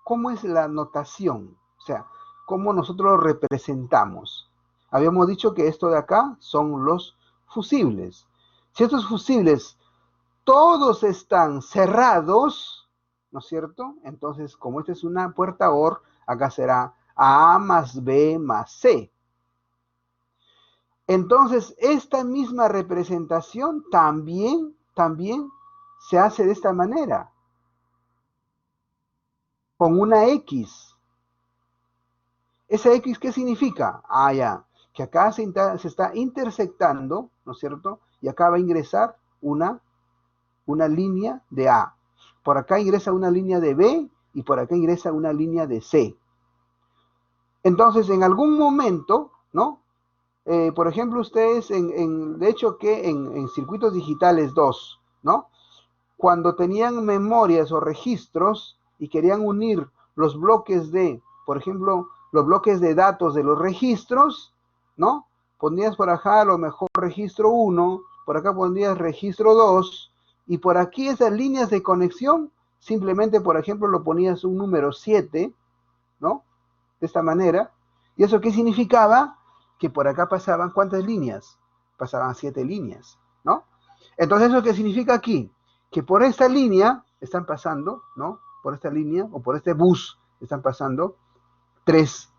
S1: ¿Cómo es la notación? O sea, ¿cómo nosotros lo representamos? Habíamos dicho que esto de acá son los fusibles. Si estos fusibles todos están cerrados, ¿no es cierto? Entonces, como esta es una puerta OR, acá será A más B más C. Entonces, esta misma representación también se hace de esta manera, con una X. ¿Esa X qué significa? Ah, ya, que acá se está intersectando, ¿no es cierto? Y acá va a ingresar una línea de A. Por acá ingresa una línea de B y por acá ingresa una línea de C. Entonces, en algún momento, ¿no? Por ejemplo, ustedes, de hecho que en circuitos digitales 2, ¿no? Cuando tenían memorias o registros y querían unir los bloques de, por ejemplo, los bloques de datos de los registros, ¿no? Pondrías por acá a lo mejor registro 1, por acá pondrías registro 2, y por aquí esas líneas de conexión, simplemente, por ejemplo, lo ponías un número 7, ¿no? De esta manera. ¿Y eso qué significaba? Que por acá pasaban, ¿cuántas líneas? Pasaban 7 líneas, ¿no? Entonces, ¿eso qué significa aquí? Que por esta línea están pasando, ¿no? Por esta línea o por este bus están pasando tres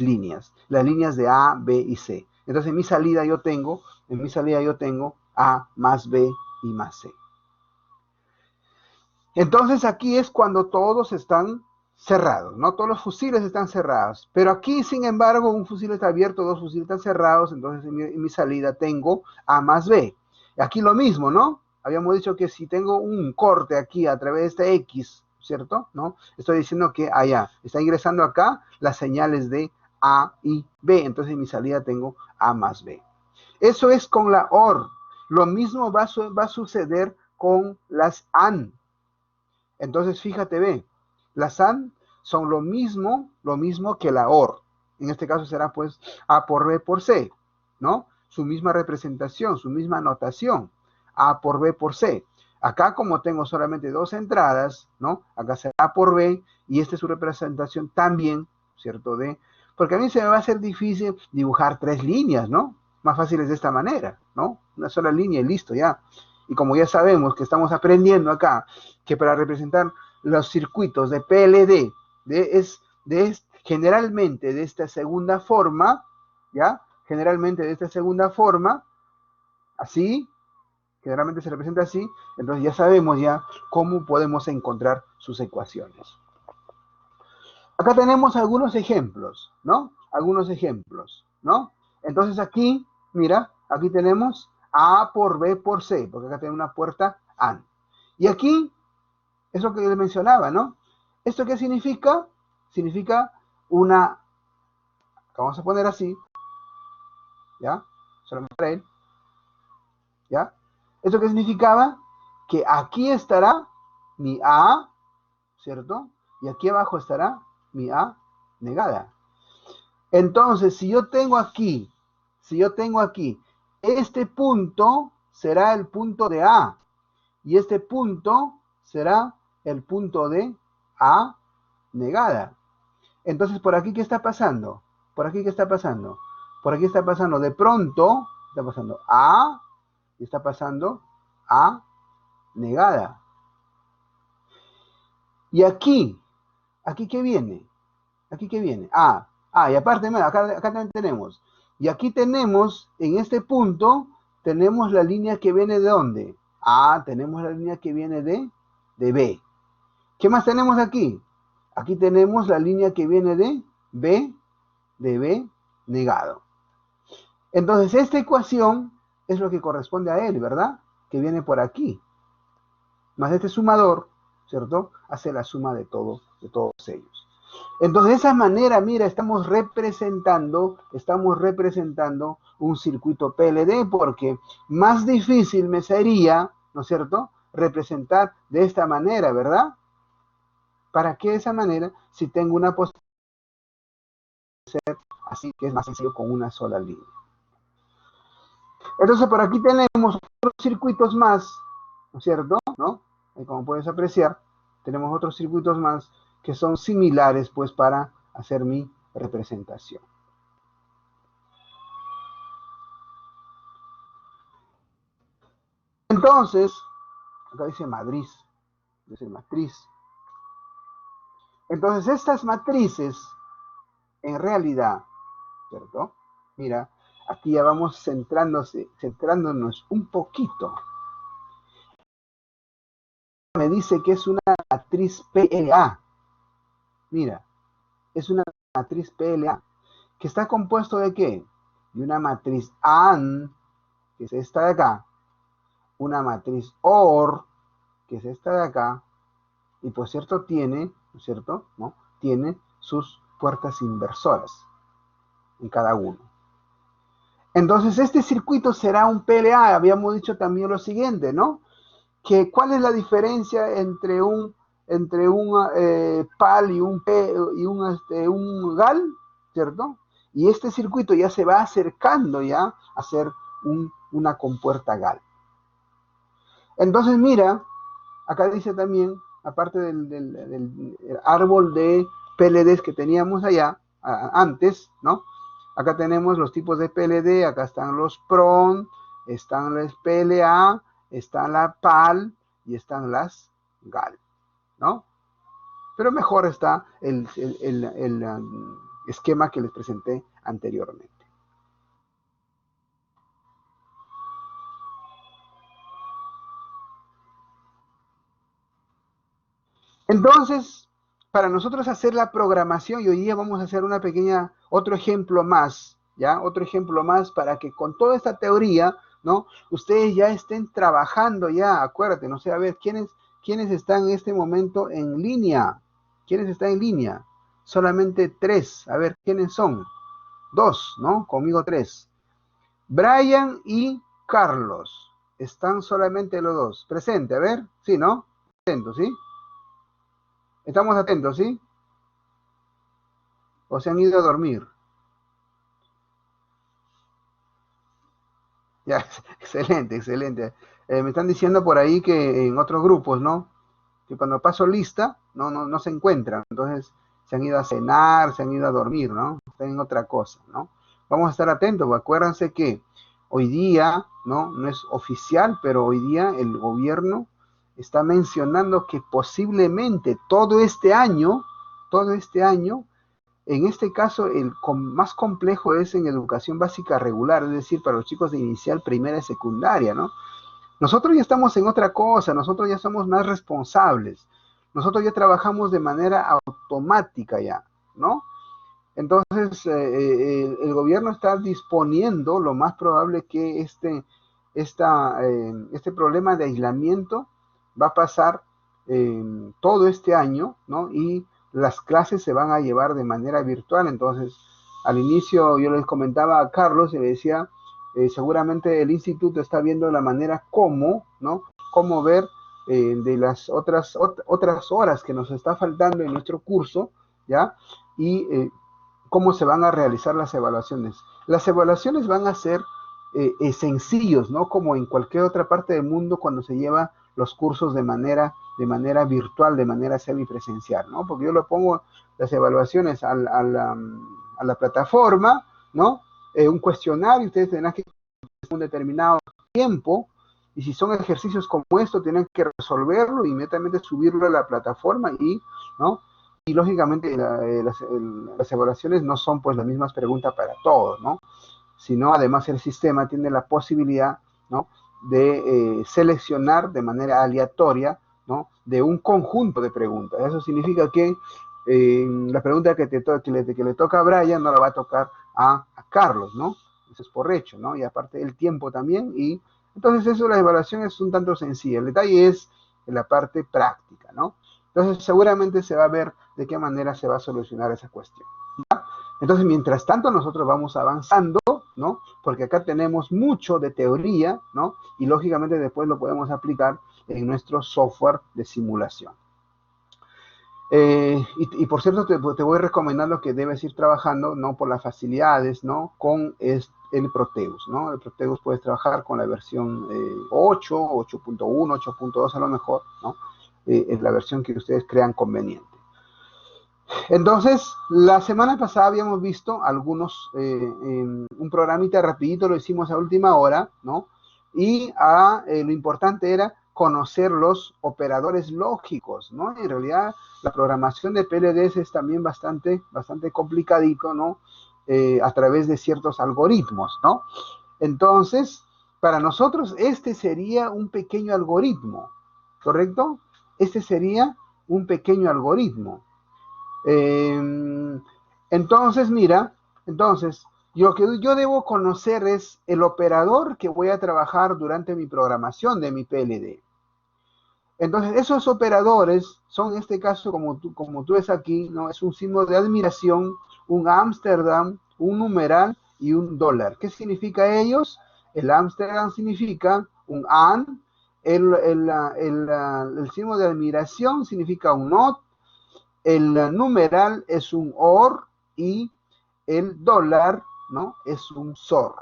S1: líneas. Las líneas de A, B y C. Entonces, en mi salida yo tengo A más B y más C. Entonces, aquí es cuando todos están cerrados, ¿no? Todos los fusibles están cerrados. Pero aquí, sin embargo, un fusil está abierto, dos fusiles están cerrados, entonces en mi salida tengo A más B. Aquí lo mismo, ¿no? Habíamos dicho que si tengo un corte aquí a través de este X, ¿cierto? ¿No? Estoy diciendo que allá está ingresando acá las señales de A y B, entonces en mi salida tengo A más B. Eso es con la OR. Lo mismo va a suceder con las AND. Entonces, fíjate, ve, las AND son lo mismo que la OR. En este caso será pues A por B por C, ¿no? Su misma representación, su misma notación, A por B por C. Acá como tengo solamente dos entradas, ¿no? Acá será A por B y esta es su representación también, ¿cierto? Porque a mí se me va a hacer difícil dibujar 3 líneas, ¿no? Más fácil es de esta manera, ¿no? Una sola línea y listo, ya. Y como ya sabemos que estamos aprendiendo acá, que para representar los circuitos de PLD generalmente de esta segunda forma, ¿ya? Generalmente de esta segunda forma, así, generalmente se representa así, entonces ya sabemos ya cómo podemos encontrar sus ecuaciones. Acá tenemos algunos ejemplos, ¿no? Algunos ejemplos, ¿no? Entonces aquí, mira, aquí tenemos A por B por C, porque acá tenemos una puerta AND. Y aquí, es lo que les mencionaba, ¿no? ¿Esto qué significa? Significa una, vamos a poner así, ¿ya? Solamente para él, ¿ya? ¿Esto qué significaba? Que aquí estará mi A, ¿cierto? Y aquí abajo estará mi A negada. Entonces, si yo tengo aquí, este punto será el punto de A, y este punto será el punto de A negada. Entonces, ¿por aquí qué está pasando? ¿Por aquí qué está pasando? Por aquí está pasando, de pronto, está pasando A, y está pasando A negada. Y aquí ¿qué viene? ¿Aquí qué viene? Y aparte, acá también tenemos. Y aquí tenemos, en este punto, tenemos la línea que viene de ¿dónde? Tenemos la línea que viene de B. ¿Qué más tenemos aquí? Aquí tenemos la línea que viene de B negado. Entonces, esta ecuación es lo que corresponde a él, ¿verdad? Que viene por aquí. Más este sumador, ¿cierto? Hace la suma de todos ellos. Entonces, de esa manera, mira, estamos representando un circuito PLD, porque más difícil me sería, ¿no es cierto?, representar de esta manera, ¿verdad? ¿Para qué de esa manera? Si tengo una posibilidad de ser así, que es más sencillo con una sola línea. Entonces, por aquí tenemos otros circuitos más, ¿no es cierto?, ¿no? Y como puedes apreciar, tenemos otros circuitos más que son similares, pues, para hacer mi representación. Entonces, acá dice matriz. Entonces, estas matrices, en realidad, ¿cierto? Mira, aquí ya vamos centrándonos un poquito. Me dice que es una matriz PLA. Mira, es una matriz PLA. ¿Que está compuesto de qué? De una matriz AN, que es esta de acá, una matriz OR, que es esta de acá, y por cierto tiene, ¿no es cierto? ¿No? Tiene sus puertas inversoras en cada uno. Entonces este circuito será un PLA. Habíamos dicho también lo siguiente, ¿no? Que ¿cuál es la diferencia entre un PAL y un GAL? ¿Cierto? Y este circuito ya se va acercando ya a ser una compuerta GAL. Entonces mira, acá dice también, aparte del árbol de PLDs que teníamos allá antes, ¿no? Acá tenemos los tipos de PLD, acá están los PRON, están las PLA, está la PAL y están las GAL, ¿no? Pero mejor está el esquema que les presenté anteriormente. Entonces, para nosotros hacer la programación, y hoy día vamos a hacer otro ejemplo más, ¿ya? Otro ejemplo más para que con toda esta teoría, ¿no? Ustedes ya estén trabajando ya, acuérdate, no sé, a ver, ¿quiénes están en este momento en línea? ¿Quiénes están en línea? Solamente 3, a ver, ¿quiénes son? 2, ¿no? Conmigo 3. Brian y Carlos. Están solamente los 2. Presente, a ver, ¿sí, no? Atentos, ¿sí? Estamos atentos, ¿sí? ¿O se han ido a dormir? Ya, excelente, excelente. Me están diciendo por ahí que en otros grupos, ¿no? Que cuando paso lista, no se encuentran. Entonces, se han ido a cenar, se han ido a dormir, ¿no? Están en otra cosa, ¿no? Vamos a estar atentos, porque acuérdense que hoy día, ¿no? No es oficial, pero hoy día el gobierno está mencionando que posiblemente todo este año, en este caso, más complejo es en educación básica regular, es decir, para los chicos de inicial, primaria y secundaria, ¿no? Nosotros ya estamos en otra cosa, nosotros ya somos más responsables, nosotros ya trabajamos de manera automática ya, ¿no? Entonces, el gobierno está disponiendo, lo más probable que este problema de aislamiento va a pasar todo este año, ¿no? Y las clases se van a llevar de manera virtual. Entonces, al inicio yo les comentaba a Carlos y le decía, seguramente el instituto está viendo la manera cómo, ¿no? Cómo ver de las otras horas que nos está faltando en nuestro curso, ¿ya? Y cómo se van a realizar las evaluaciones. Las evaluaciones van a ser sencillos, ¿no? Como en cualquier otra parte del mundo cuando se lleva los cursos de manera virtual, de manera semipresencial, ¿no? Porque yo lo pongo las evaluaciones a la plataforma, ¿no? Un cuestionario, ustedes tendrán que un determinado tiempo, y si son ejercicios como esto, tienen que resolverlo, inmediatamente subirlo a la plataforma ¿no? Y lógicamente las evaluaciones no son pues las mismas preguntas para todos, ¿no? Sino además el sistema tiene la posibilidad, ¿no? De seleccionar de manera aleatoria, ¿no? De un conjunto de preguntas. Eso significa que la pregunta que le toca a Brian no la va a tocar a Carlos, ¿no? Eso es por hecho, ¿no? Y aparte el tiempo también. Y entonces eso, la evaluación es un tanto sencilla. El detalle es en la parte práctica, ¿no? Entonces seguramente se va a ver de qué manera se va a solucionar esa cuestión, ¿ya? Entonces, mientras tanto, nosotros vamos avanzando, ¿no? Porque acá tenemos mucho de teoría, ¿no? Y lógicamente después lo podemos aplicar en nuestro software de simulación. Y por cierto, te voy recomendando que debes ir trabajando, ¿no? Por las facilidades, ¿no? Con el Proteus, ¿no? El Proteus puedes trabajar con la versión 8, 8.1, 8.2 a lo mejor, ¿no? Es la versión que ustedes crean conveniente. Entonces, la semana pasada habíamos visto un programita rapidito, lo hicimos a última hora, ¿no? Y lo importante era conocer los operadores lógicos, ¿no? En realidad, la programación de PLDs es también bastante complicadito, ¿no? A través de ciertos algoritmos, ¿no? Entonces, para nosotros este sería un pequeño algoritmo, ¿correcto? Este sería un pequeño algoritmo. Entonces, mira, entonces, lo que yo debo conocer es el operador que voy a trabajar durante mi programación de mi PLD. Entonces, esos operadores son, en este caso, como tú ves aquí, ¿no? Es un signo de admiración, un Ámsterdam, un numeral y un dólar. ¿Qué significa ellos? El Ámsterdam significa un AN, el signo de admiración significa un NOT, el numeral es un OR y el dólar, ¿no? Es un SOR.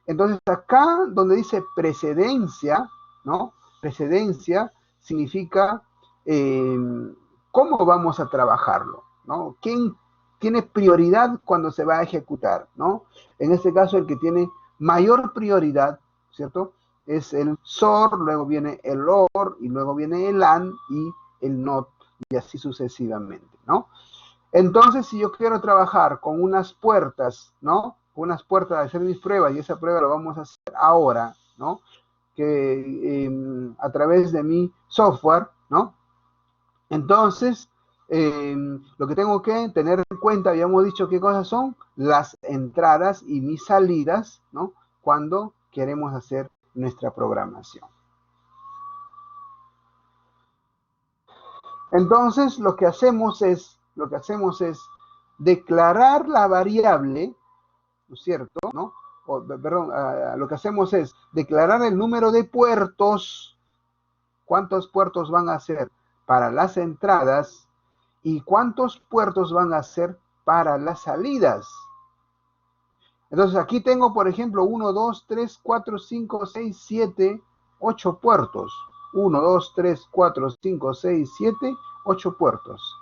S1: Entonces acá donde dice precedencia, ¿no? Precedencia significa cómo vamos a trabajarlo, ¿no? ¿Quién tiene prioridad cuando se va a ejecutar, ¿no? En este caso el que tiene mayor prioridad, ¿cierto? Es el SOR, luego viene el OR y luego viene el AND y el NOT y así sucesivamente, ¿no? Entonces, si yo quiero trabajar con unas puertas, ¿no? Con unas puertas de hacer mis pruebas, y esa prueba lo vamos a hacer ahora, ¿no? Que a través de mi software, ¿no? Entonces, lo que tengo que tener en cuenta, habíamos dicho qué cosas son las entradas y mis salidas, ¿no? Cuando queremos hacer nuestra programación. Entonces, lo que hacemos es declarar la variable, ¿no es cierto? ¿No? Perdón, lo que hacemos es declarar el número de puertos, cuántos puertos van a ser para las entradas y cuántos puertos van a ser para las salidas. Entonces aquí tengo, por ejemplo, 1, 2, 3, 4, 5, 6, 7, 8 puertos. 1, 2, 3, 4, 5, 6, 7, 8 puertos.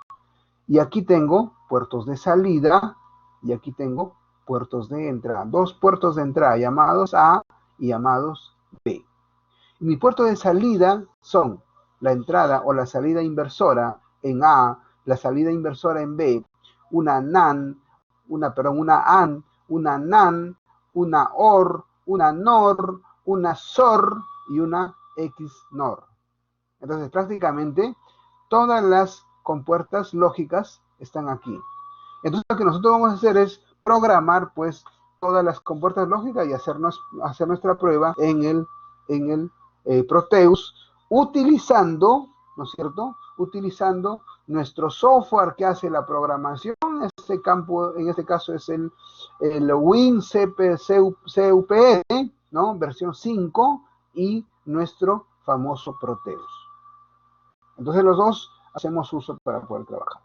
S1: Y aquí tengo puertos de salida y aquí tengo puertos de entrada. Dos puertos de entrada llamados A y llamados B. Y mi puerto de salida son la entrada o la salida inversora en A, la salida inversora en B, una NAN, una AN, una NAN, una OR, una NOR, una SOR y una XNOR. Entonces, prácticamente todas las compuertas lógicas están aquí. Entonces, lo que nosotros vamos a hacer es programar, pues, todas las compuertas lógicas y hacer nuestra prueba en el Proteus, utilizando, ¿no es cierto? Utilizando nuestro software que hace la programación. Este campo, en este caso, es el WinCPL, ¿no? Versión 5 y nuestro famoso Proteus. Entonces los dos hacemos uso para poder trabajar.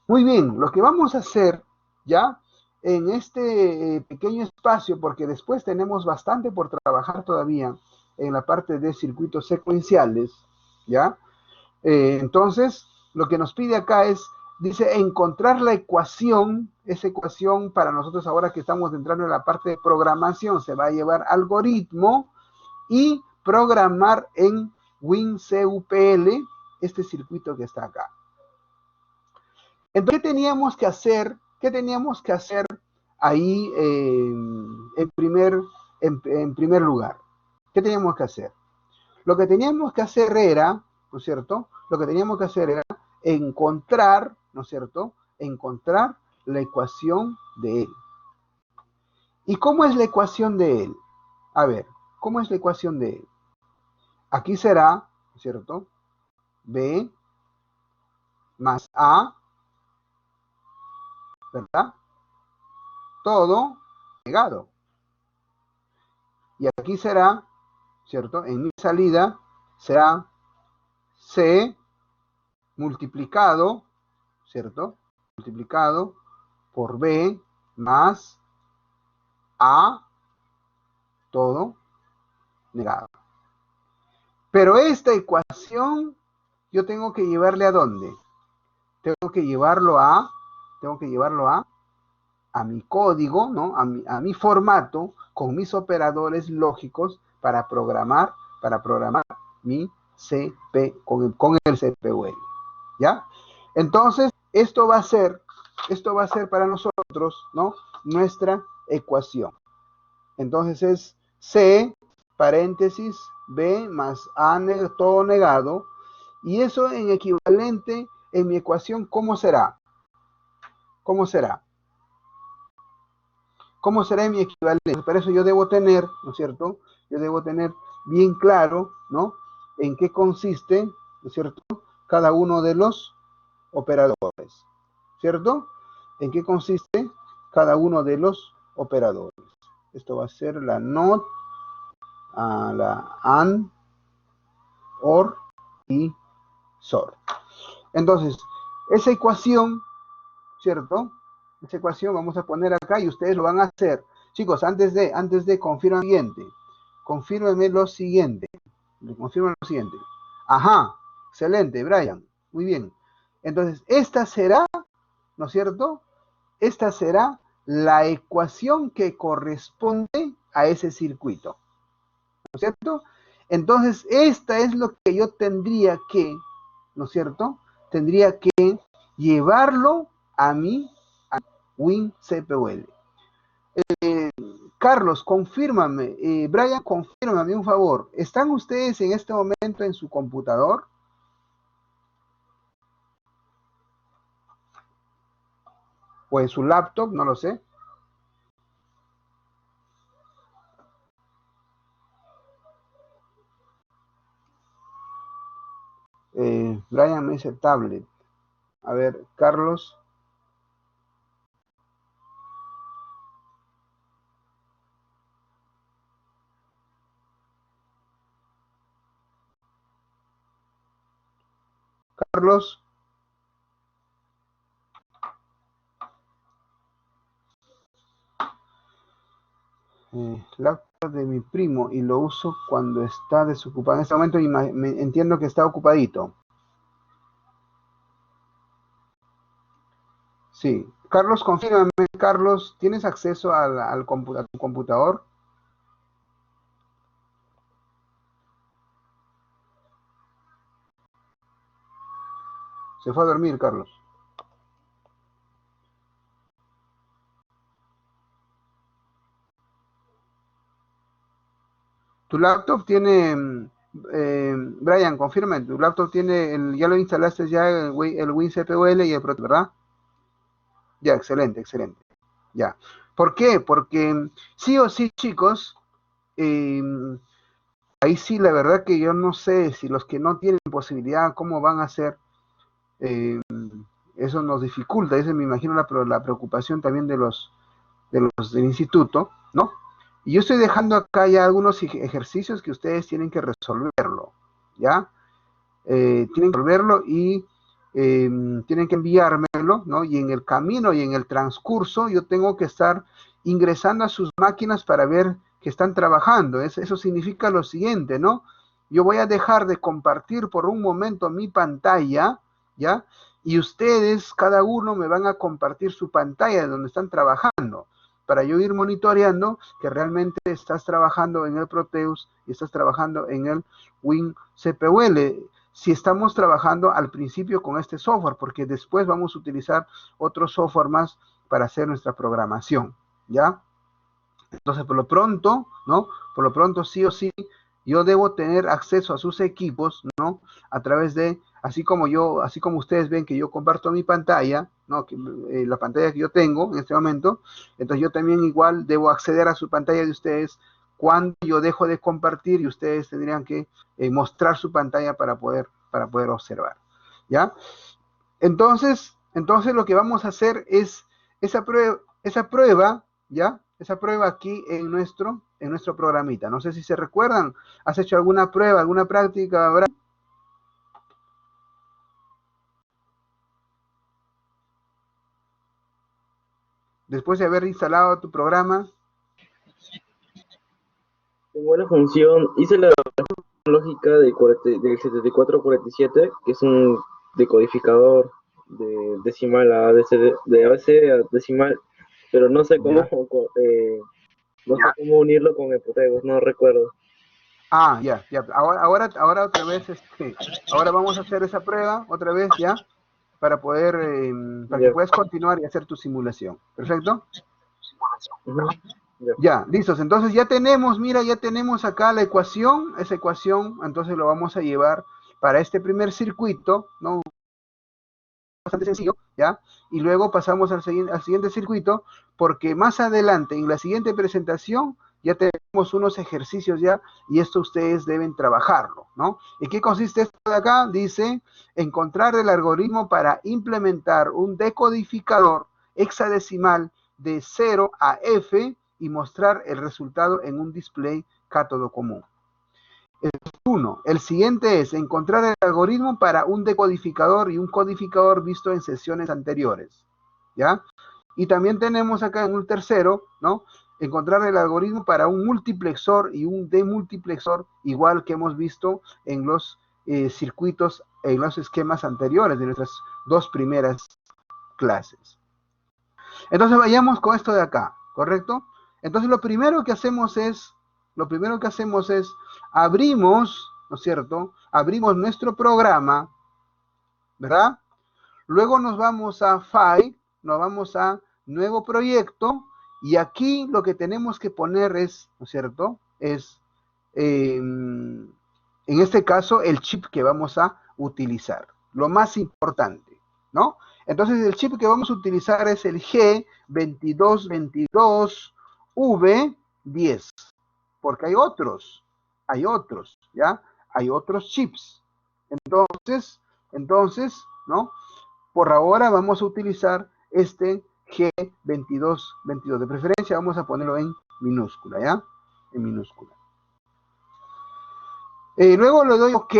S1: Muy bien, lo que vamos a hacer ya en este pequeño espacio, porque después tenemos bastante por trabajar todavía en la parte de circuitos secuenciales, ¿ya? Entonces, lo que nos pide acá es, dice, encontrar la ecuación, esa ecuación para nosotros ahora que estamos entrando en la parte de programación, se va a llevar algoritmo y programar en WinCPL este circuito que está acá. Entonces, ¿qué teníamos que hacer? ¿Qué teníamos que hacer ahí en primer lugar? ¿Qué teníamos que hacer? Lo que teníamos que hacer era, ¿no es cierto? Lo que teníamos que hacer era encontrar, ¿no es cierto? Encontrar la ecuación de él. ¿Y cómo es la ecuación de él? A ver, ¿cómo es la ecuación de él? Aquí será, ¿no es cierto? B más A, ¿verdad? Todo pegado. Y aquí será, ¿cierto? En mi salida será C multiplicado, ¿cierto? Multiplicado por B más A, todo negado. Pero esta ecuación yo tengo que llevarle a dónde? Tengo que llevarlo a a mi código, ¿no? A mi formato, con mis operadores lógicos para programar mi con el CPUL, ¿ya? Entonces, esto va a ser para nosotros, ¿no? Nuestra ecuación. Entonces es C, paréntesis, B más A todo negado, y eso en equivalente en mi ecuación, ¿cómo será? ¿Cómo será? ¿Cómo será en mi equivalente? Para eso yo debo tener, ¿no es cierto? Yo debo tener bien claro, ¿no? En qué consiste, ¿no es cierto? Cada uno de los operadores, ¿cierto? ¿En qué consiste cada uno de los operadores? Esto va a ser la NOT, la AND, OR y SOR. Entonces, esa ecuación, ¿cierto? Esa ecuación vamos a poner acá y ustedes lo van a hacer. Chicos, antes de confirmar lo siguiente. Confírmenme lo siguiente. Confirmen lo siguiente. Ajá, excelente, Brian. Muy bien. Entonces, esta será, ¿no es cierto? Esta será la ecuación que corresponde a ese circuito. ¿No es cierto? Entonces, esta es lo que yo tendría que, ¿no es cierto? Tendría que llevarlo a mi WinCPUL. Carlos, confírmame, Brian, confírmame un favor. ¿Están ustedes en este momento en su computador? ¿O en su laptop? No lo sé. Brian me dice tablet. A ver, Carlos. Carlos. Laptop de mi primo y lo uso cuando está desocupado. En este momento entiendo que está ocupadito. Sí. Carlos, confírmame, Carlos, ¿tienes acceso a tu computador? Se fue a dormir, Carlos. Tu laptop tiene, Brian, confirma, tu laptop tiene, ya lo instalaste ya el WinCPUL y el Pro, ¿verdad? Ya, excelente, excelente. Ya. ¿Por qué? Porque sí o sí, chicos, eh, ahí sí, la verdad que yo no sé si los que no tienen posibilidad, cómo van a hacer, eh, eso nos dificulta, esa me imagino la preocupación también de los del instituto, ¿no? Y yo estoy dejando acá ya algunos ejercicios que ustedes tienen que resolverlo, ¿ya? Tienen que resolverlo y tienen que enviármelo, ¿no? Y en el camino y en el transcurso yo tengo que estar ingresando a sus máquinas para ver que están trabajando. Eso significa lo siguiente, ¿no? Yo voy a dejar de compartir por un momento mi pantalla, ¿ya? Y ustedes, cada uno, me van a compartir su pantalla de donde están trabajando, para yo ir monitoreando que realmente estás trabajando en el Proteus y estás trabajando en el WinCPUL. Si estamos trabajando al principio con este software, porque después vamos a utilizar otro software más para hacer nuestra programación, ¿ya? Entonces, por lo pronto, ¿no? Por lo pronto, sí o sí, yo debo tener acceso a sus equipos, ¿no? A través de, así como ustedes ven que yo comparto mi pantalla, ¿no? La pantalla que yo tengo en este momento, entonces yo también igual debo acceder a su pantalla de ustedes cuando yo dejo de compartir y ustedes tendrían que mostrar su pantalla para poder observar, ¿ya? Entonces lo que vamos a hacer es esa prueba, ¿ya? Esa prueba aquí en nuestro programita. No sé si se recuerdan. ¿Has hecho alguna prueba, alguna práctica, Brian? Después de haber instalado tu programa.
S2: Tengo la función, hice la lógica del 7447, que es un decodificador de decimal a ABC a decimal, pero no sé cómo,
S1: Ya.
S2: no sé cómo unirlo con el Proteus, no recuerdo.
S1: Ah, ya, ya. Ahora otra vez, ahora vamos a hacer esa prueba otra vez, ¿ya? Para poder, para que
S2: Ya.
S1: puedas continuar y hacer tu simulación. ¿Perfecto?
S2: Ujú. Ya.
S1: Ya, listos. Entonces ya tenemos, mira, ya tenemos acá la ecuación. Esa ecuación, entonces lo vamos a llevar para este primer circuito, ¿no? Bastante sencillo, ¿ya? Y luego pasamos al siguiente circuito, porque más adelante, en la siguiente presentación, ya tenemos unos ejercicios ya, y esto ustedes deben trabajarlo, ¿no? ¿En qué consiste esto de acá? Dice, encontrar el algoritmo para implementar un decodificador hexadecimal de 0 a F y mostrar el resultado en un display cátodo común. Uno. El siguiente es encontrar el algoritmo para un decodificador y un codificador visto en sesiones anteriores. ¿Ya? Y también tenemos acá en un tercero, ¿no? Encontrar el algoritmo para un multiplexor y un demultiplexor, igual que hemos visto en los circuitos, en los esquemas anteriores de nuestras dos primeras clases. Entonces vayamos con esto de acá, ¿correcto? Entonces lo primero que hacemos es abrimos, ¿no es cierto? Abrimos nuestro programa, ¿verdad? Luego nos vamos a File, nos vamos a Nuevo Proyecto, y aquí lo que tenemos que poner es, ¿no es cierto? Es, en este caso, el chip que vamos a utilizar, lo más importante, ¿no? Entonces el chip que vamos a utilizar es el G2222V10, porque hay otros, ¿ya? Hay otros chips. Entonces, ¿no? Por ahora vamos a utilizar este G2222. De preferencia vamos a ponerlo en minúscula, ¿ya? En minúscula. Luego le doy OK,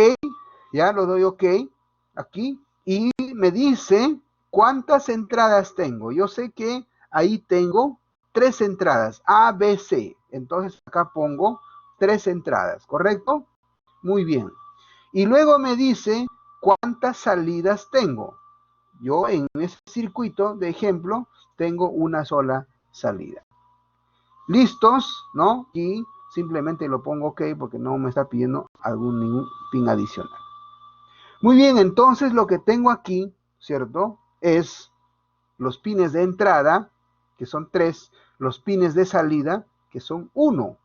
S1: ya lo doy OK aquí, y me dice cuántas entradas tengo. Yo sé que ahí tengo 3 entradas, A, B, C. Entonces acá pongo 3 entradas, ¿correcto? Muy bien. Y luego me dice cuántas salidas tengo. Yo en ese circuito de ejemplo tengo una sola salida. ¿Listos? ¿No? Y simplemente lo pongo OK porque no me está pidiendo ningún pin adicional. Muy bien, entonces lo que tengo aquí, ¿cierto? Es los pines de entrada, que son 3, los pines de salida, que son 1.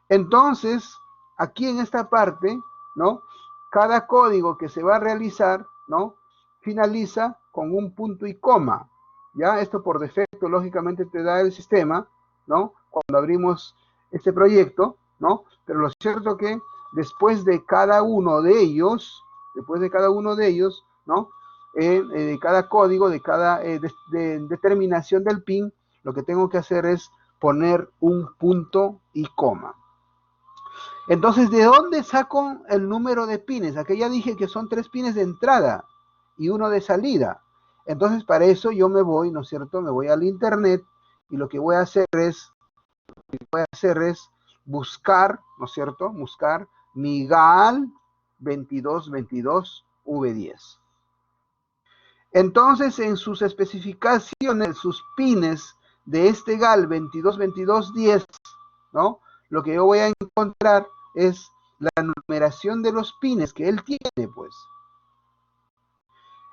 S1: Entonces, aquí en esta parte, ¿no? Cada código que se va a realizar, ¿no? Finaliza con un punto y coma. ¿Ya? Esto por defecto, lógicamente, te da el sistema, ¿no? Cuando abrimos este proyecto, ¿no? Pero lo cierto que después de cada uno de ellos, ¿no? De cada código, de cada determinación del pin, lo que tengo que hacer es poner un punto y coma. Entonces, ¿de dónde saco el número de pines? Aquí ya dije que son 3 pines de entrada y 1 de salida. Entonces, para eso yo me voy, ¿no es cierto? Me voy al internet y lo que voy a hacer es buscar, ¿no es cierto? Buscar mi GAL 2222V10. Entonces, en sus especificaciones, sus pines de este GAL 222210, ¿no? Lo que yo voy a encontrar es la numeración de los pines que él tiene, pues.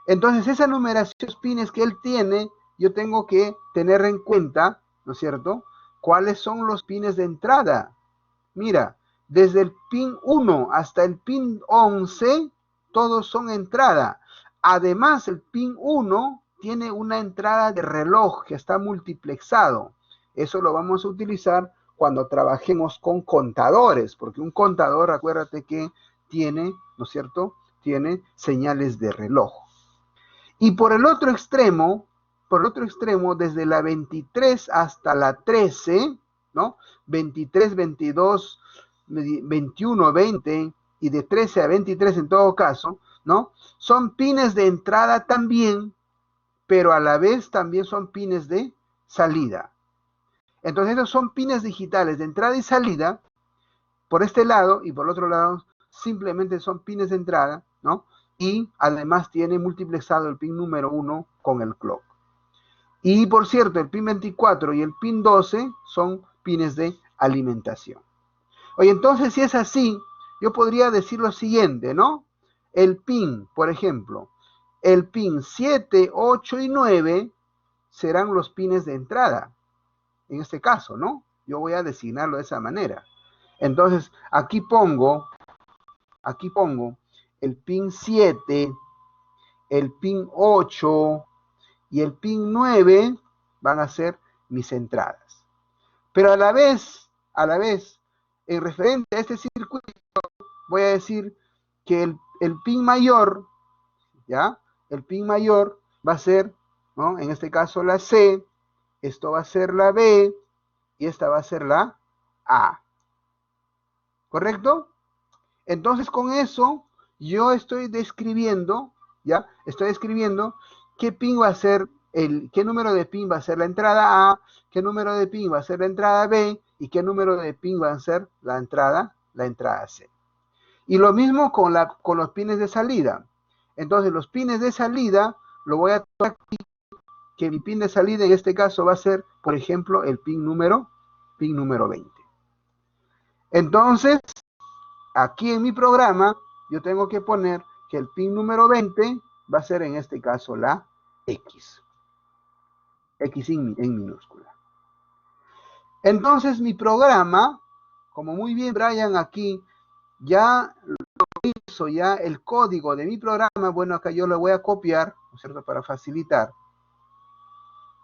S1: Entonces, esa numeración de los pines que él tiene, yo tengo que tener en cuenta, ¿no es cierto?, cuáles son los pines de entrada. Mira, desde el pin 1 hasta el pin 11, todos son entrada. Además, el pin 1 tiene una entrada de reloj que está multiplexado. Eso lo vamos a utilizar cuando trabajemos con contadores, porque un contador, acuérdate que tiene, ¿no es cierto?, tiene señales de reloj. Y por el otro extremo, desde la 23 hasta la 13, ¿no? 23, 22, 21, 20 y de 13 a 23 en todo caso, ¿no? Son pines de entrada también, pero a la vez también son pines de salida. Entonces esos son pines digitales de entrada y salida por este lado, y por el otro lado simplemente son pines de entrada, ¿no? Y además tiene multiplexado el pin número 1 con el clock. Y por cierto, el pin 24 y el pin 12 son pines de alimentación. Oye, entonces si es así, yo podría decir lo siguiente, ¿no? El pin, por ejemplo, el pin 7, 8 y 9 serán los pines de entrada, en este caso, ¿no? Yo voy a designarlo de esa manera. Entonces, aquí pongo el pin 7, el pin 8 y el pin 9 van a ser mis entradas. Pero a la vez, en referente a este circuito, voy a decir que el pin mayor, ¿ya? El pin mayor va a ser, ¿no? En este caso la C, esto va a ser la B y esta va a ser la A. ¿Correcto? Entonces con eso yo estoy describiendo, ¿ya? Estoy describiendo qué pin va a ser qué número de pin va a ser la entrada A, qué número de pin va a ser la entrada B y qué número de pin va a ser la entrada C. Y lo mismo con los pines de salida. Entonces los pines de salida lo voy a tomar aquí, que mi pin de salida en este caso va a ser, por ejemplo, el pin número 20. Entonces, aquí en mi programa, yo tengo que poner que el pin número 20 va a ser en este caso la X. X en minúscula. Entonces, mi programa, como muy bien Brian aquí, ya lo hizo, ya el código de mi programa, bueno, acá yo lo voy a copiar, ¿no es cierto?, para facilitar.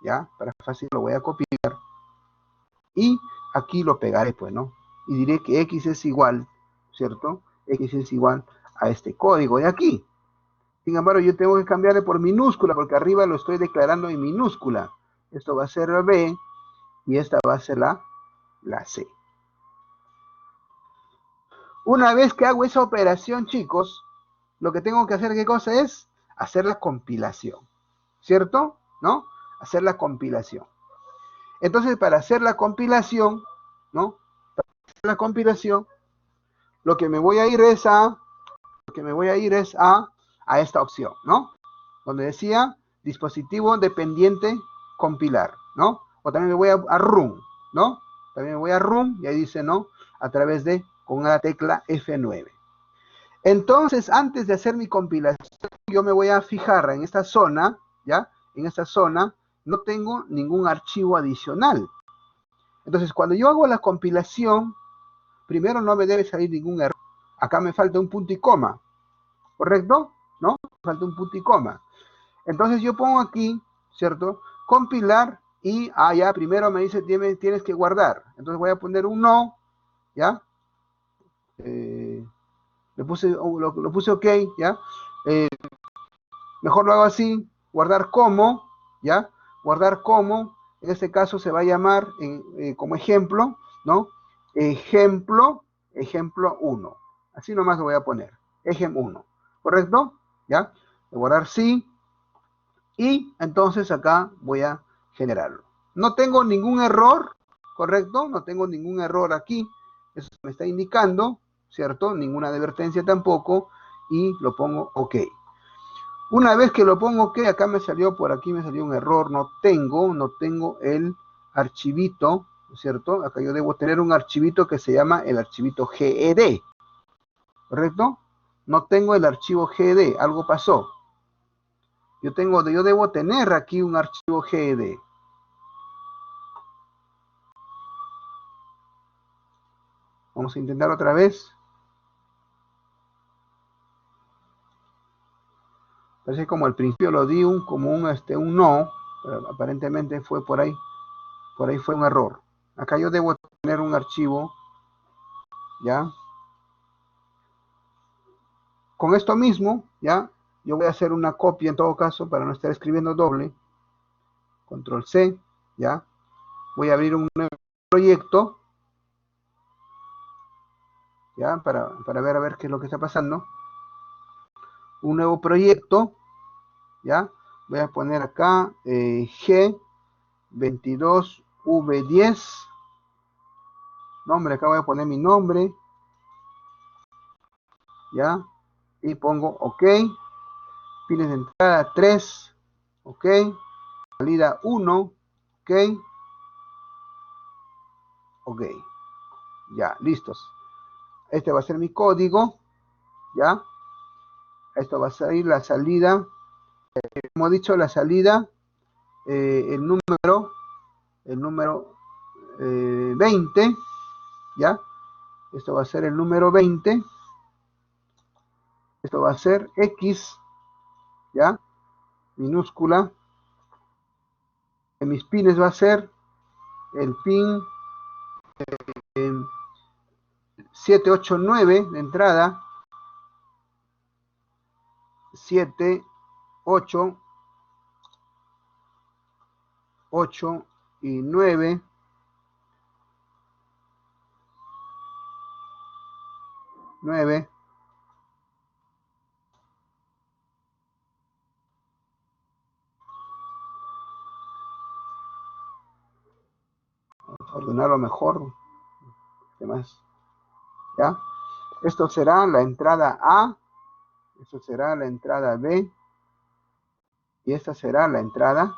S1: ¿Ya? Para facilitar lo voy a copiar. Y aquí lo pegaré, pues, ¿no? Y diré que X es igual, ¿cierto? X es igual a este código de aquí. Sin embargo, yo tengo que cambiarle por minúscula, porque arriba lo estoy declarando en minúscula. Esto va a ser la B y esta va a ser la C. Una vez que hago esa operación, chicos, lo que tengo que hacer, ¿qué cosa es? Hacer la compilación, ¿cierto? ¿No? Hacer la compilación. Entonces, para hacer la compilación, ¿no? Para hacer la compilación, lo que me voy a ir es a esta opción, ¿no? Donde decía dispositivo dependiente compilar, ¿no? O también me voy a run, ¿no? También me voy a run y ahí dice, ¿no? A través de, con la tecla F9. Entonces, antes de hacer mi compilación, yo me voy a fijar en esta zona, ¿ya? En esta zona no tengo ningún archivo adicional. Entonces, cuando yo hago la compilación, primero no me debe salir ningún error. Acá me falta un punto y coma, ¿correcto? ¿No? Me falta un punto y coma. Entonces yo pongo aquí, ¿cierto? Compilar y, ya, primero me dice, tienes que guardar. Entonces voy a poner un no, ¿ya? Lo puse ok, ¿ya? Mejor lo hago así, guardar como, ¿ya? Guardar como, en este caso se va a llamar como ejemplo, ¿no? Ejemplo 1. Así nomás lo voy a poner, ejemplo 1, ¿correcto? ¿Ya? Guardar sí, y entonces acá voy a generarlo. No tengo ningún error, ¿correcto? No tengo ningún error aquí, eso me está indicando, ¿cierto? Ninguna advertencia tampoco, y lo pongo ok. Una vez que lo pongo ok, acá me salió, por aquí me salió un error, no tengo el archivito, ¿cierto? Acá yo debo tener un archivito que se llama el archivito GED, ¿correcto? No tengo el archivo GED, algo pasó. Yo debo tener aquí un archivo GED. Vamos a intentar otra vez. Parece como al principio lo di como un no, pero aparentemente fue por ahí fue un error. Acá yo debo tener un archivo, ¿ya? Con esto mismo, ¿ya? Yo voy a hacer una copia en todo caso para no estar escribiendo doble. Control C, ¿ya? Voy a abrir un nuevo proyecto, ¿ya? Para ver a ver qué es lo que está pasando. Un nuevo proyecto, ¿ya? Voy a poner acá G22V10. Nombre, acá voy a poner mi nombre, ¿ya? Y pongo OK. Pines de entrada 3, OK. salida 1, ok, ok, ya, listos. Este va a ser mi código, ya. Esto va a ser la salida, como he dicho, la salida, el número 20, ya. Esto va a ser el número 20. Esto va a ser X, ya, minúscula. En mis pines va a ser el pin 789 de entrada, 7, 8, 8 y 9, 9. Vamos a ordenarlo mejor. ¿Qué más? ¿Ya? Esto será la entrada A, esto será la entrada B y esta será la entrada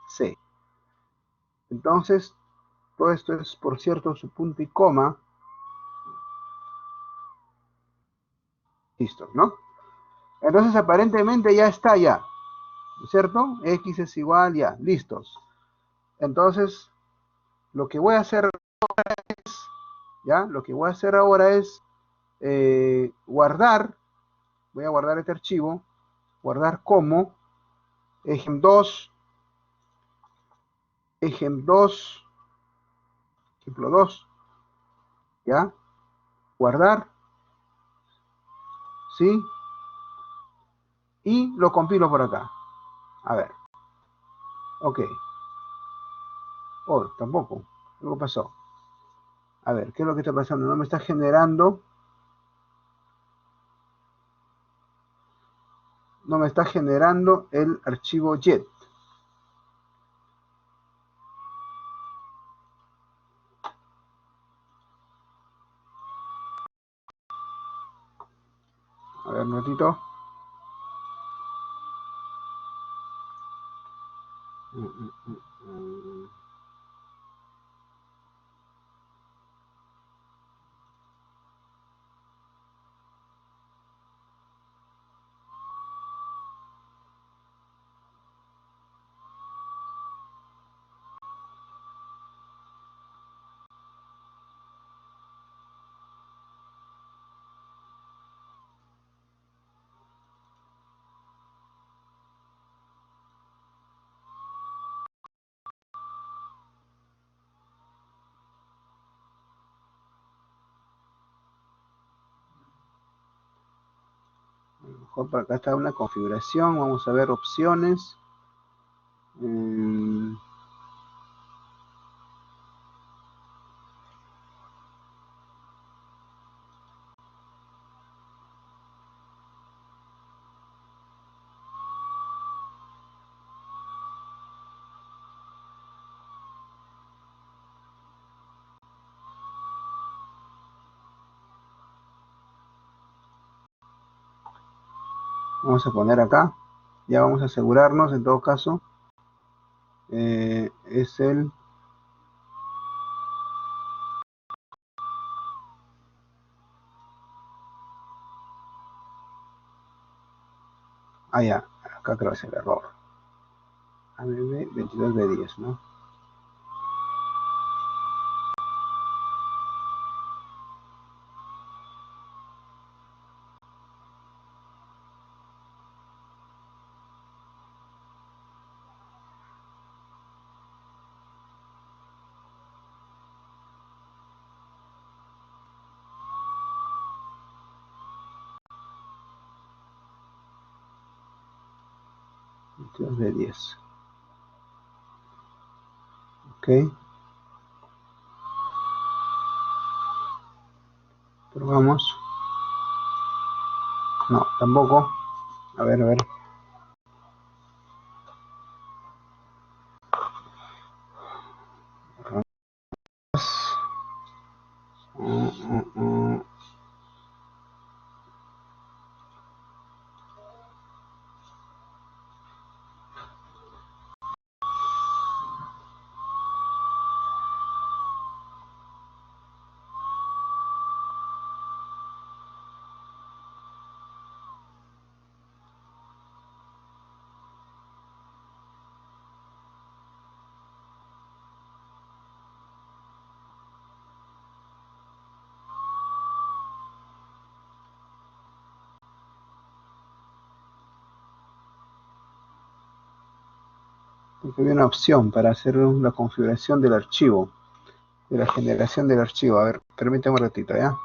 S1: C. Entonces, todo esto es, por cierto, su punto y coma. Listo, ¿no? Entonces, aparentemente ya está ya, ¿no es cierto? X es igual ya, listos. Entonces, lo que voy a hacer es, ya, lo que voy a hacer ahora es guardar, voy a guardar este archivo, guardar como ejem2, ejem2, ejemplo 2, ¿ya? Guardar, ¿sí? Y lo compilo por acá. A ver, ok. Oh, tampoco, algo pasó. A ver, ¿qué es lo que está pasando? No me está generando, no me está generando el archivo JET. A ver, un ratito. A lo mejor por acá está una configuración. Vamos a ver opciones. Vamos a poner acá. Ya vamos a asegurarnos, en todo caso. Es el... Ah, ya. Acá creo que es el error. ABB 22B10, ¿no? B10. Ok. Probamos. No, tampoco. A ver, a ver. Porque había una opción para hacer la configuración del archivo, de la generación del archivo. A ver, permítame un ratito, ¿ya?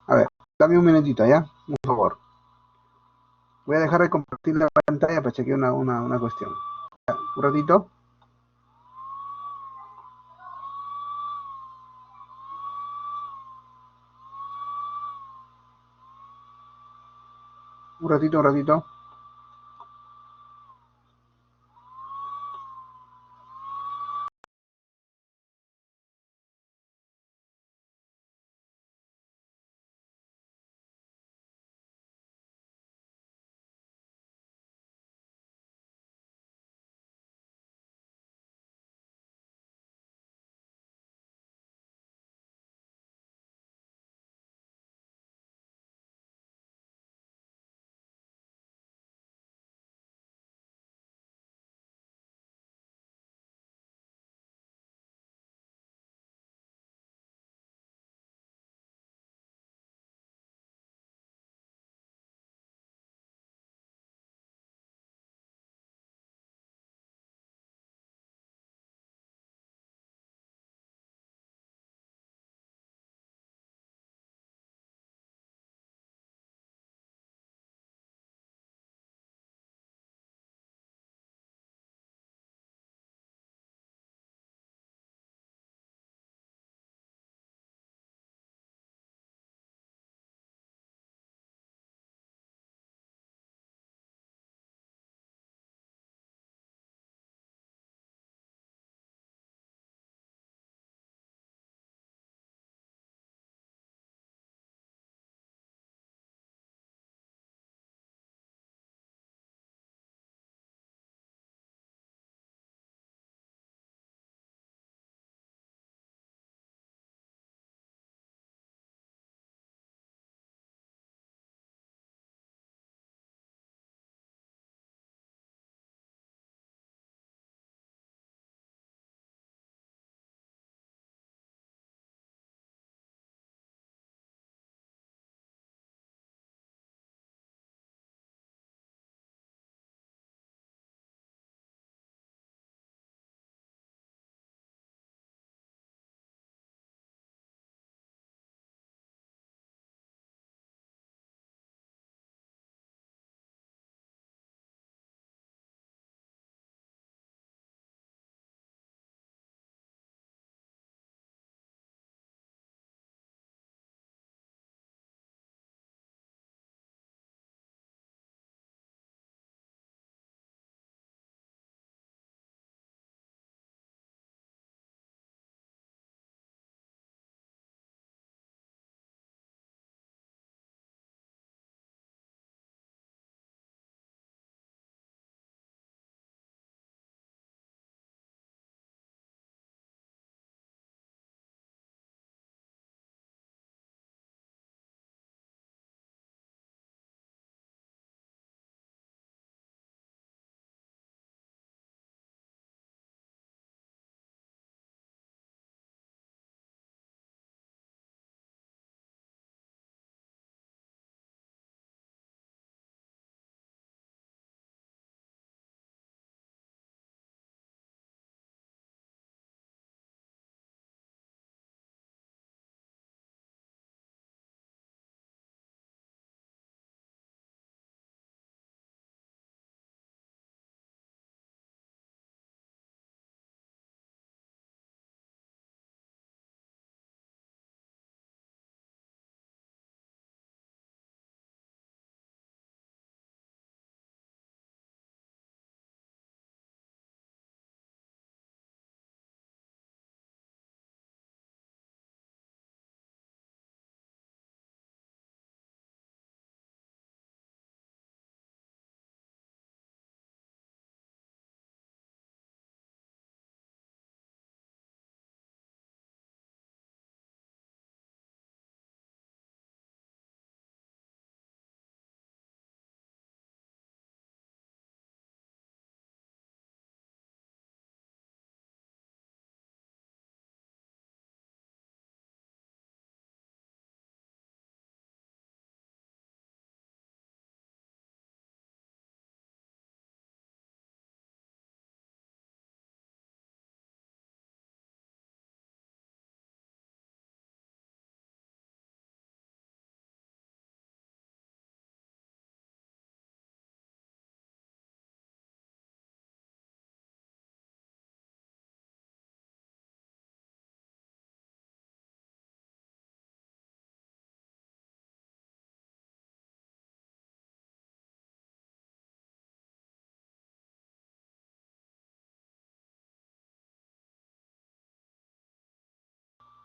S1: A ver, dame un minutito, ¿ya? Por favor. Voy a dejar de compartir la pantalla para chequear una cuestión. Ya, un ratito. Un ratito, un ratito.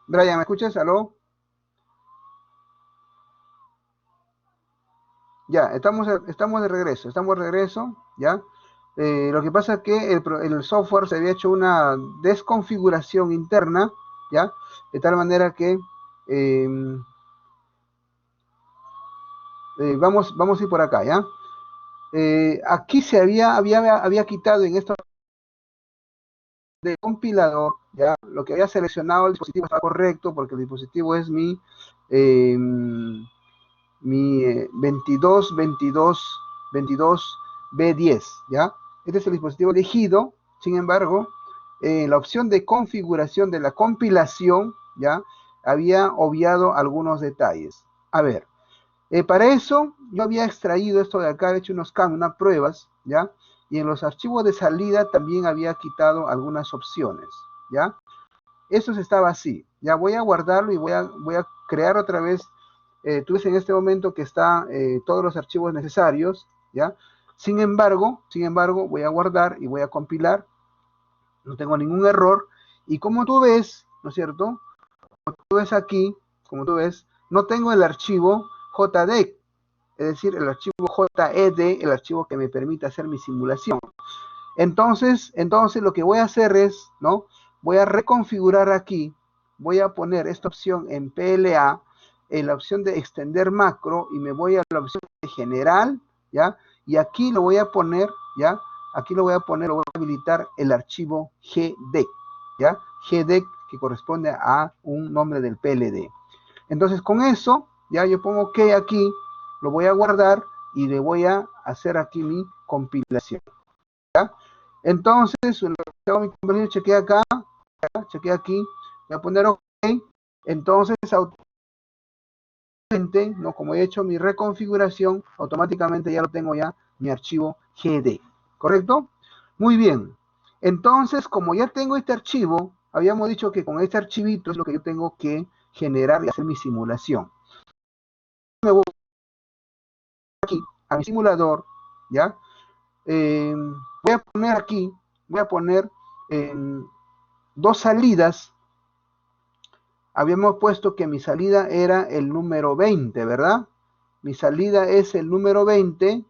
S1: Brian, ¿me escuchas? ¿Aló? Ya, estamos de regreso, ¿ya? Lo que pasa es que el software se había hecho una desconfiguración interna, ¿ya? De tal manera que eh, vamos a ir por acá, ¿ya? Aquí había quitado en esto de compilador, ¿ya? Lo que había seleccionado el dispositivo está correcto porque el dispositivo es eh, mi 22B10, ¿ya? Este es el dispositivo elegido. Sin embargo, la opción de configuración de la compilación, ¿ya? Había obviado algunos detalles. A ver, para eso yo había extraído esto de acá, he hecho unas pruebas, ¿ya? Y en los archivos de salida también había quitado algunas opciones, ¿ya? Eso estaba así. Ya voy a guardarlo y voy a crear otra vez. Tú ves en este momento que está todos los archivos necesarios, ¿ya? Sin embargo, voy a guardar y voy a compilar. No tengo ningún error. Y como tú ves, ¿no es cierto? Tú ves aquí, como tú ves, no tengo el archivo JDEC, es decir, el archivo JED, el archivo que me permite hacer mi simulación. Entonces lo que voy a hacer es, ¿no? Voy a reconfigurar aquí, voy a poner esta opción en PLA, en la opción de extender macro, y me voy a la opción de general, ¿ya? Y aquí lo voy a poner, ¿ya? Aquí lo voy a habilitar el archivo GDEC, ¿ya? GDEC que corresponde a un nombre del PLD. Entonces con eso, ya yo pongo OK aquí, lo voy a guardar y le voy a hacer aquí mi compilación. ¿Ya? Entonces, hago mi conversión, chequeé acá, chequeé aquí, voy a poner OK. Entonces, automáticamente, ¿no? Como he hecho mi reconfiguración, automáticamente ya lo tengo ya mi archivo GD. ¿Correcto? Muy bien. Entonces, como ya tengo este archivo, habíamos dicho que con este archivito es lo que yo tengo que generar y hacer mi simulación. Me voy aquí a mi simulador, ¿ya? Voy a poner aquí, voy a poner dos salidas. Habíamos puesto que mi salida era el número 20, ¿verdad? Mi salida es el número 20,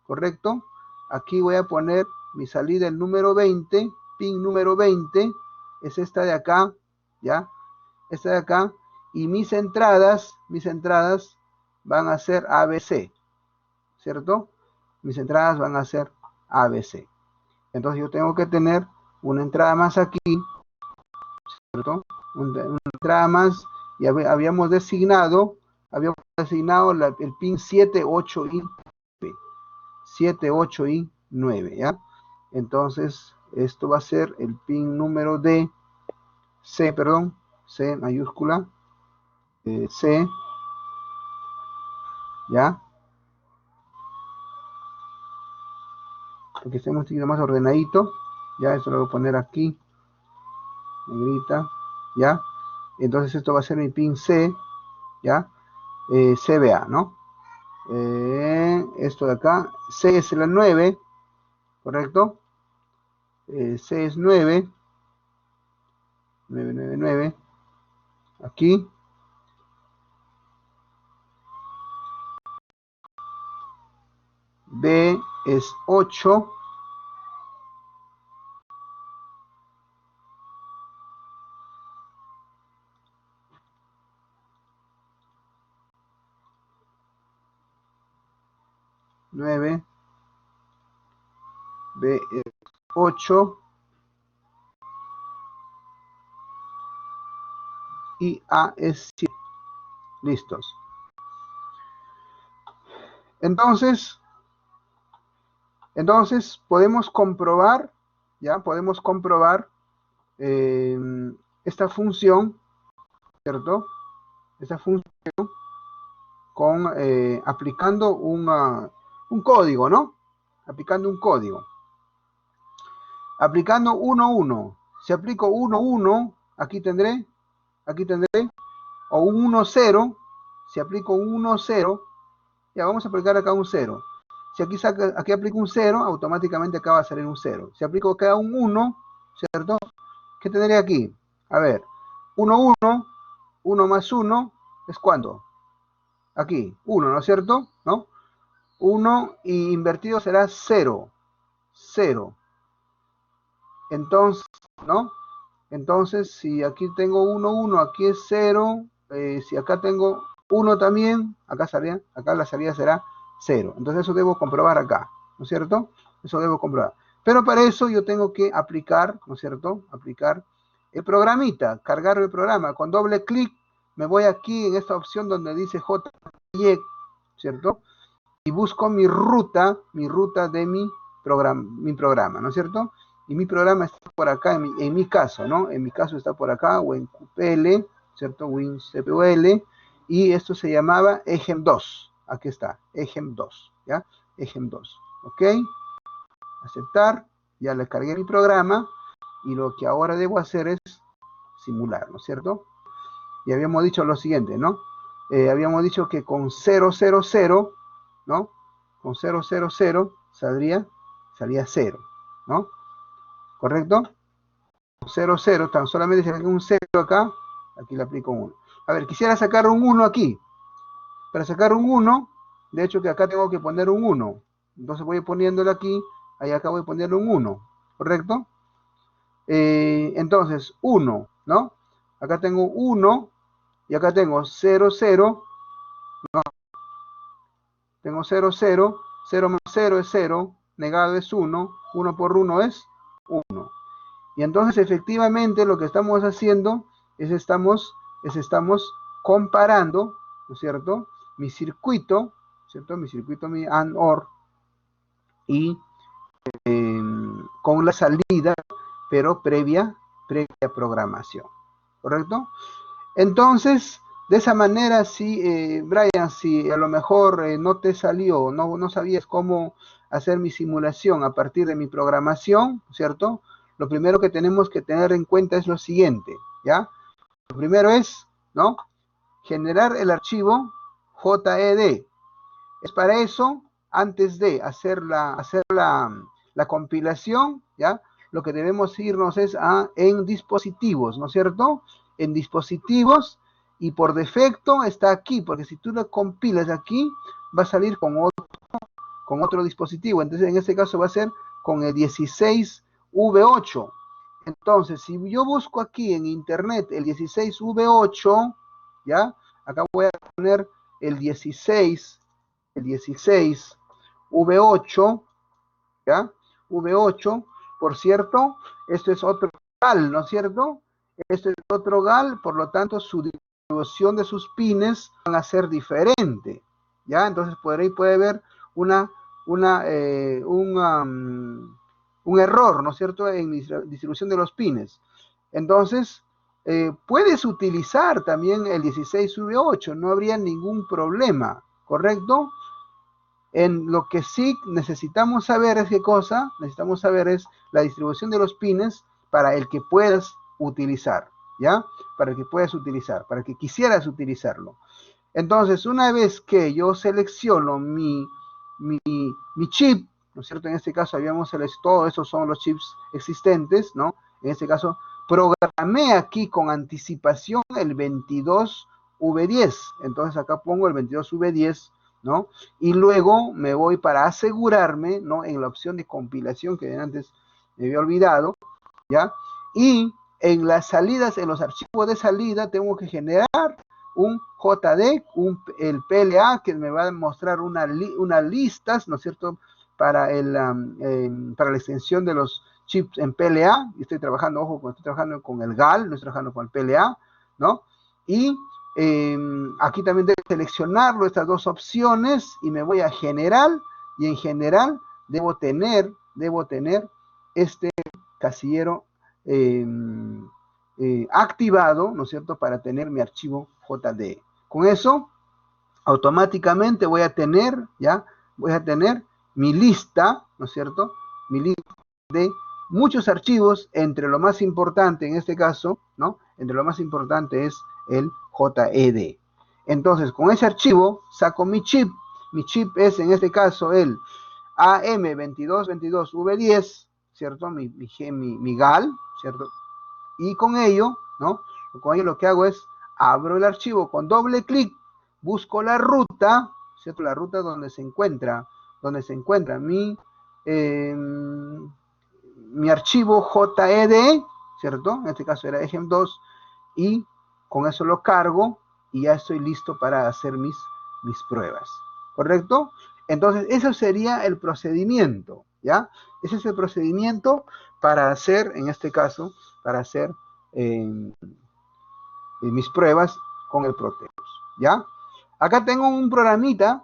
S1: ¿correcto? Aquí voy a poner mi salida el número 20, pin número 20, es esta de acá, ¿ya? Esta de acá. Y mis entradas van a ser ABC, ¿cierto? Mis entradas van a ser ABC. Entonces yo tengo que tener una entrada más aquí, ¿cierto? Una entrada más, y habíamos designado el pin 7, 8 y 9. 7, 8 y 9, ¿ya? Entonces, esto va a ser el pin número de C, perdón, C mayúscula, C, ¿ya? Para que estemos más ordenadito, ya, esto lo voy a poner aquí, negrita, ¿ya? Entonces esto va a ser mi pin C, ¿ya? CBA, ¿no? Esto de acá, C es la 9, ¿correcto? C es 9, 9, 9, 9, aquí. B es 8, B es 8 y A es 7. Listos. Entonces podemos comprobar, ¿ya? Podemos comprobar esta función, ¿cierto? Esta función con aplicando un código, ¿no? Aplicando un código. Aplicando 1, 1. Si aplico 1, 1, aquí tendré, o un 1, 0. Si aplico un 1, 0, ya vamos a aplicar acá un 0. Si aquí aplico un 0, automáticamente acá va a salir un 0. Si aplico acá un 1, ¿cierto? ¿Qué tendré aquí? A ver, 1, 1, 1 más 1 es ¿cuánto? Aquí, 1, ¿no es cierto? ¿No? 1 y invertido será 0. 0. Entonces, ¿no? Entonces, si aquí tengo 1, 1, aquí es 0. Si acá tengo 1 también, acá la salida será 0. Entonces eso debo comprobar acá, ¿no es cierto? Eso debo comprobar. Pero para eso yo tengo que aplicar, ¿no es cierto? Aplicar el programita, cargar el programa. Con doble clic me voy aquí en esta opción donde dice JPY, ¿cierto? Y busco mi ruta de mi programa, ¿no es cierto? Y mi programa está por acá, en mi caso, ¿no? En mi caso está por acá, o en QPL, ¿cierto? WinCPL, y esto se llamaba EGEM2. Aquí está, EGEM2, ¿ya? EGEM2, ¿ok? Aceptar, ya le cargué mi programa, y lo que ahora debo hacer es simular, ¿no es cierto? Y habíamos dicho lo siguiente, ¿no? Habíamos dicho que con 000, ¿no? Con 000 salía 0, ¿no? ¿Correcto? 0, 0, tan solamente se saca un 0 acá, aquí le aplico un 1. A ver, quisiera sacar un 1 aquí. Para sacar un 1, de hecho que acá tengo que poner un 1. Entonces voy poniéndolo aquí, ahí acá voy a ponerle un 1, ¿correcto? Entonces, 1, ¿no? Acá tengo 1 y acá tengo 0, 0, ¿no? Tengo 0, 0, 0 más 0 es 0, negado es 1, 1 por 1 es 1. Y entonces efectivamente lo que estamos haciendo estamos comparando, ¿no es cierto? Mi circuito, ¿cierto? Mi circuito, mi AND OR, y con la salida, pero previa programación, ¿correcto? Entonces, de esa manera, si Brian, si a lo mejor no te salió, no sabías cómo hacer mi simulación a partir de mi programación, ¿cierto? Lo primero que tenemos que tener en cuenta es lo siguiente, ¿ya? Lo primero es, ¿no? Generar el archivo JED. Es para eso, antes de hacer la compilación, ¿ya? Lo que debemos irnos es en dispositivos, ¿no es cierto? En dispositivos, y por defecto está aquí, porque si tú lo compilas aquí, va a salir con otro dispositivo. Entonces, en este caso va a ser con el 16V8. Entonces, si yo busco aquí en internet el 16V8, ¿ya? Acá voy a poner el 16V8, ¿ya? V8, por cierto, esto es otro GAL, ¿no es cierto? Esto es otro GAL, por lo tanto, su distribución de sus pines van a ser diferente, ¿ya? Entonces, por ahí puede haber un error, ¿no es cierto?, en distribución de los pines. Entonces, puedes utilizar también el 16V8, no habría ningún problema, ¿correcto? En lo que sí necesitamos saber es qué cosa, necesitamos saber es la distribución de los pines para el que puedas utilizar, ¿ya? Para el que puedas utilizar, para que quisieras utilizarlo. Entonces, una vez que yo selecciono mi chip, ¿no es cierto? En este caso habíamos seleccionado, todos esos son los chips existentes, ¿no? En este caso, programé aquí con anticipación el 22V10. Entonces acá pongo el 22V10, ¿no? Y luego me voy para asegurarme, ¿no? En la opción de compilación que antes me había olvidado, ¿ya? Y en las salidas, en los archivos de salida, tengo que generar un JD, el PLA, que me va a mostrar unas listas, ¿no es cierto?, para la extensión de los chips en PLA. Y estoy trabajando, ojo, estoy trabajando con el GAL, no estoy trabajando con el PLA, ¿no? Y aquí también debo seleccionarlo, estas dos opciones, y me voy a general, y en general debo tener este casillero activado, ¿no es cierto?, para tener mi archivo JD. Con eso, automáticamente voy a tener mi lista, ¿no es cierto?, mi lista de muchos archivos, entre lo más importante en este caso, ¿no? Entre lo más importante es el JED. Entonces, con ese archivo saco mi chip es en este caso el AM2222V10, ¿cierto? Mi GAL, ¿cierto? Y con ello, ¿no? Con ello lo que hago es abro el archivo con doble clic, busco la ruta, ¿cierto? La ruta donde se encuentra mi archivo JED, ¿cierto? En este caso era EGEM2, y con eso lo cargo y ya estoy listo para hacer mis pruebas, ¿correcto? Entonces, eso sería el procedimiento, ¿ya? Ese es el procedimiento para hacer, en este caso, para hacer mis pruebas con el Proteus, ¿ya? Acá tengo un programita,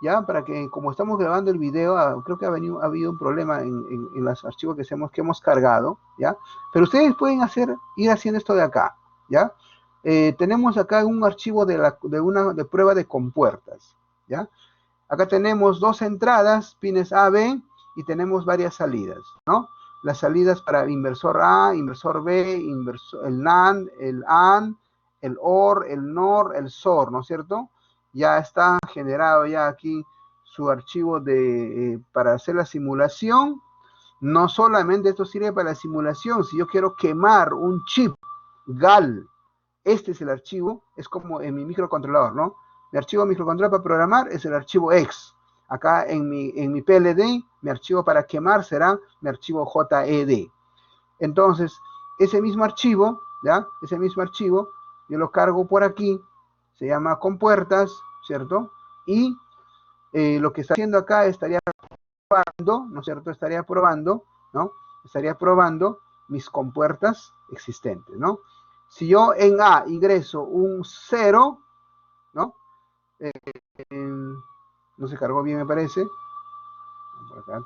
S1: ¿ya? Para que, como estamos grabando el video, creo que ha habido un problema en los archivos que hemos cargado, ¿ya? Pero ustedes pueden ir haciendo esto de acá, ¿ya? Tenemos acá un archivo de prueba de compuertas, ¿ya? Acá tenemos dos entradas, pines A, B, y tenemos varias salidas, ¿no? Las salidas para inversor A, inversor B, el NAND, el AND, el OR, el NOR, el SOR, ¿no es cierto? Ya está generado ya aquí su archivo para hacer la simulación. No solamente esto sirve para la simulación, si yo quiero quemar un chip GAL, este es el archivo, es como en mi microcontrolador, ¿no? Mi archivo microcontrolador para programar es el archivo X. Acá en mi PLD, mi archivo para quemar será mi archivo JED. Entonces, ese mismo archivo, ¿ya? Ese mismo archivo, yo lo cargo por aquí, se llama compuertas, ¿cierto? Y lo que está haciendo acá estaría probando, ¿no es cierto? Estaría probando, ¿no? Estaría probando mis compuertas existentes, ¿no? Si yo en A ingreso un 0, ¿no? No se cargó bien, me parece. Por acá.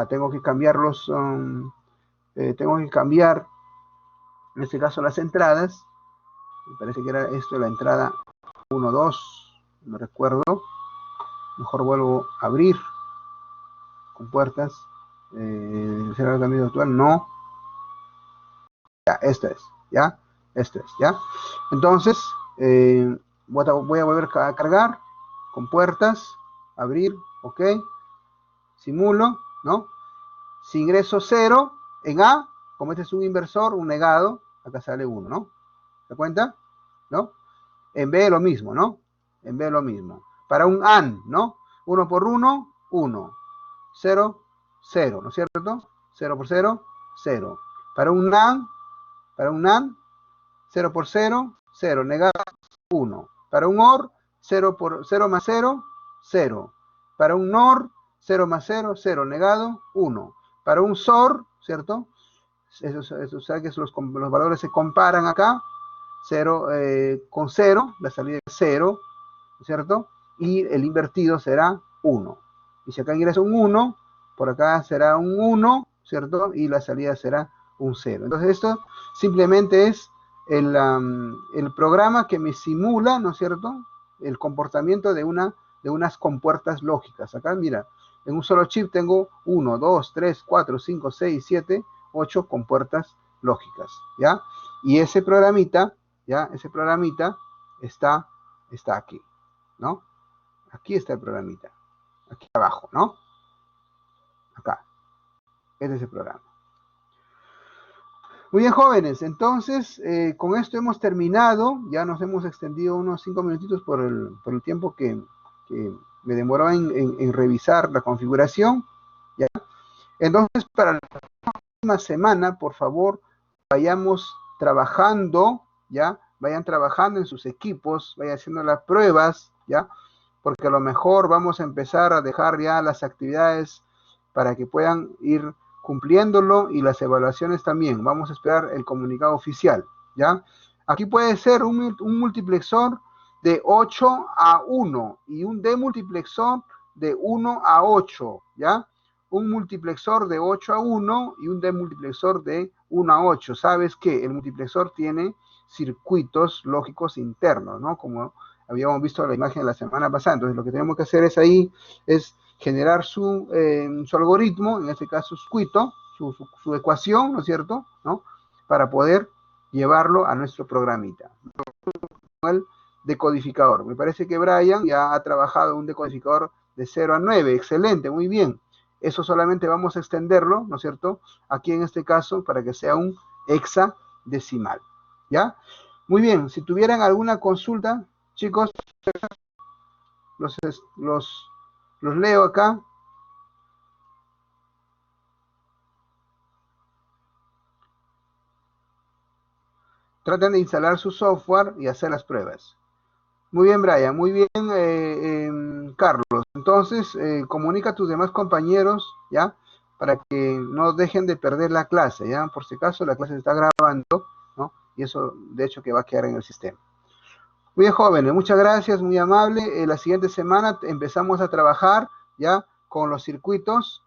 S1: Tengo que cambiarlos, tengo que cambiar, en este caso, las entradas. Me parece que era esto, la entrada 1, 2, no recuerdo. Mejor vuelvo a abrir compuertas. ¿Será el cambio actual? No. Ya, esto es, ¿ya? Esto es, ¿ya? Entonces, voy a volver a cargar compuertas, abrir, ok. Simulo, ¿no? Si ingreso 0 en A, como este es un inversor, un negado, acá sale 1, ¿no? ¿Se cuenta? ¿No? En B lo mismo, ¿no? En B lo mismo. Para un AND, ¿no? 1 por 1, 1. 0, 0, ¿no es cierto? 0 por 0, 0. Para un NAND, 0 por 0, 0. Negado, 1. Para un OR, 0 más 0, 0. Para un NOR, 0 más 0, 0. Negado, 1. Para un SOR, ¿cierto? Eso sabe que los valores se comparan acá. 0 con 0, la salida es 0, ¿cierto? Y el invertido será 1. Y si acá ingresa un 1, por acá será un 1, ¿cierto? Y la salida será un 0. Entonces esto simplemente es el programa que me simula, ¿no es cierto?, el comportamiento de unas compuertas lógicas. Acá, mira, en un solo chip tengo 1, 2, 3, 4, 5, 6, 7, 8 compuertas lógicas, ¿ya? Y ese programita, ¿ya? Ese programita está aquí, ¿no? Aquí está el programita, aquí abajo, ¿no? Acá, este es el programa. Muy bien, jóvenes, entonces con esto hemos terminado, ya nos hemos extendido unos 5 minutitos por el tiempo que me demoró en revisar la configuración, ¿ya? Entonces, para la próxima semana, por favor, vayamos trabajando, ¿ya? Vayan trabajando en sus equipos, vayan haciendo las pruebas, ¿ya? Porque a lo mejor vamos a empezar a dejar ya las actividades para que puedan ir cumpliéndolo y las evaluaciones también. Vamos a esperar el comunicado oficial, ¿ya? Aquí puede ser un multiplexor de 8 a 1 y un demultiplexor de 1 a 8, ¿ya? Un multiplexor de 8 a 1 y un demultiplexor de 1 a 8. Sabes que el multiplexor tiene circuitos lógicos internos, ¿no? Como habíamos visto la imagen de la semana pasada. Entonces lo que tenemos que hacer es generar su algoritmo, en este caso Squito, su ecuación, ¿no es cierto?, ¿no?, para poder llevarlo a nuestro programita. El decodificador. Me parece que Brian ya ha trabajado un decodificador de 0 a 9. Excelente, muy bien. Eso solamente vamos a extenderlo, ¿no es cierto?, aquí en este caso, para que sea un hexadecimal, ¿ya? Muy bien, si tuvieran alguna consulta, chicos, los, los, los leo acá. Traten de instalar su software y hacer las pruebas. Muy bien, Brian. Muy bien, Carlos. Entonces, comunica a tus demás compañeros, ¿ya? Para que no dejen de perder la clase, ¿ya? Por si acaso, la clase se está grabando, ¿no? Y eso, de hecho, que va a quedar en el sistema. Muy bien, jóvenes. Muchas gracias, muy amable. La siguiente semana empezamos a trabajar, ¿ya? Con los circuitos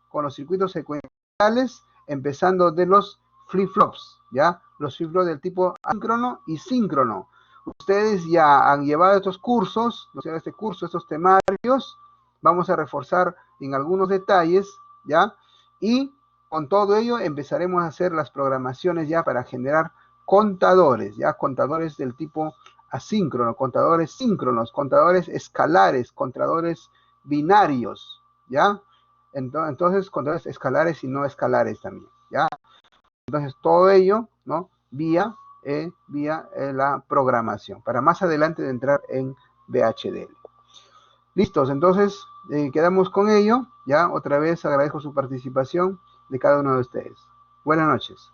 S1: secuenciales, empezando de los flip-flops, ¿ya? Los flip-flops del tipo asíncrono y síncrono. Ustedes ya han llevado estos cursos, ¿no? Este curso, estos temarios, vamos a reforzar en algunos detalles, ¿ya? Y con todo ello empezaremos a hacer las programaciones ya para generar contadores, ¿ya? Contadores del tipo asíncrono, contadores síncronos, contadores escalares, contadores binarios, ¿ya? Entonces, contadores escalares y no escalares también, ¿ya? Entonces, todo ello, ¿no? Vía la programación, para más adelante de entrar en VHDL. Listos, entonces, quedamos con ello, ¿ya? Otra vez agradezco su participación de cada uno de ustedes. Buenas noches.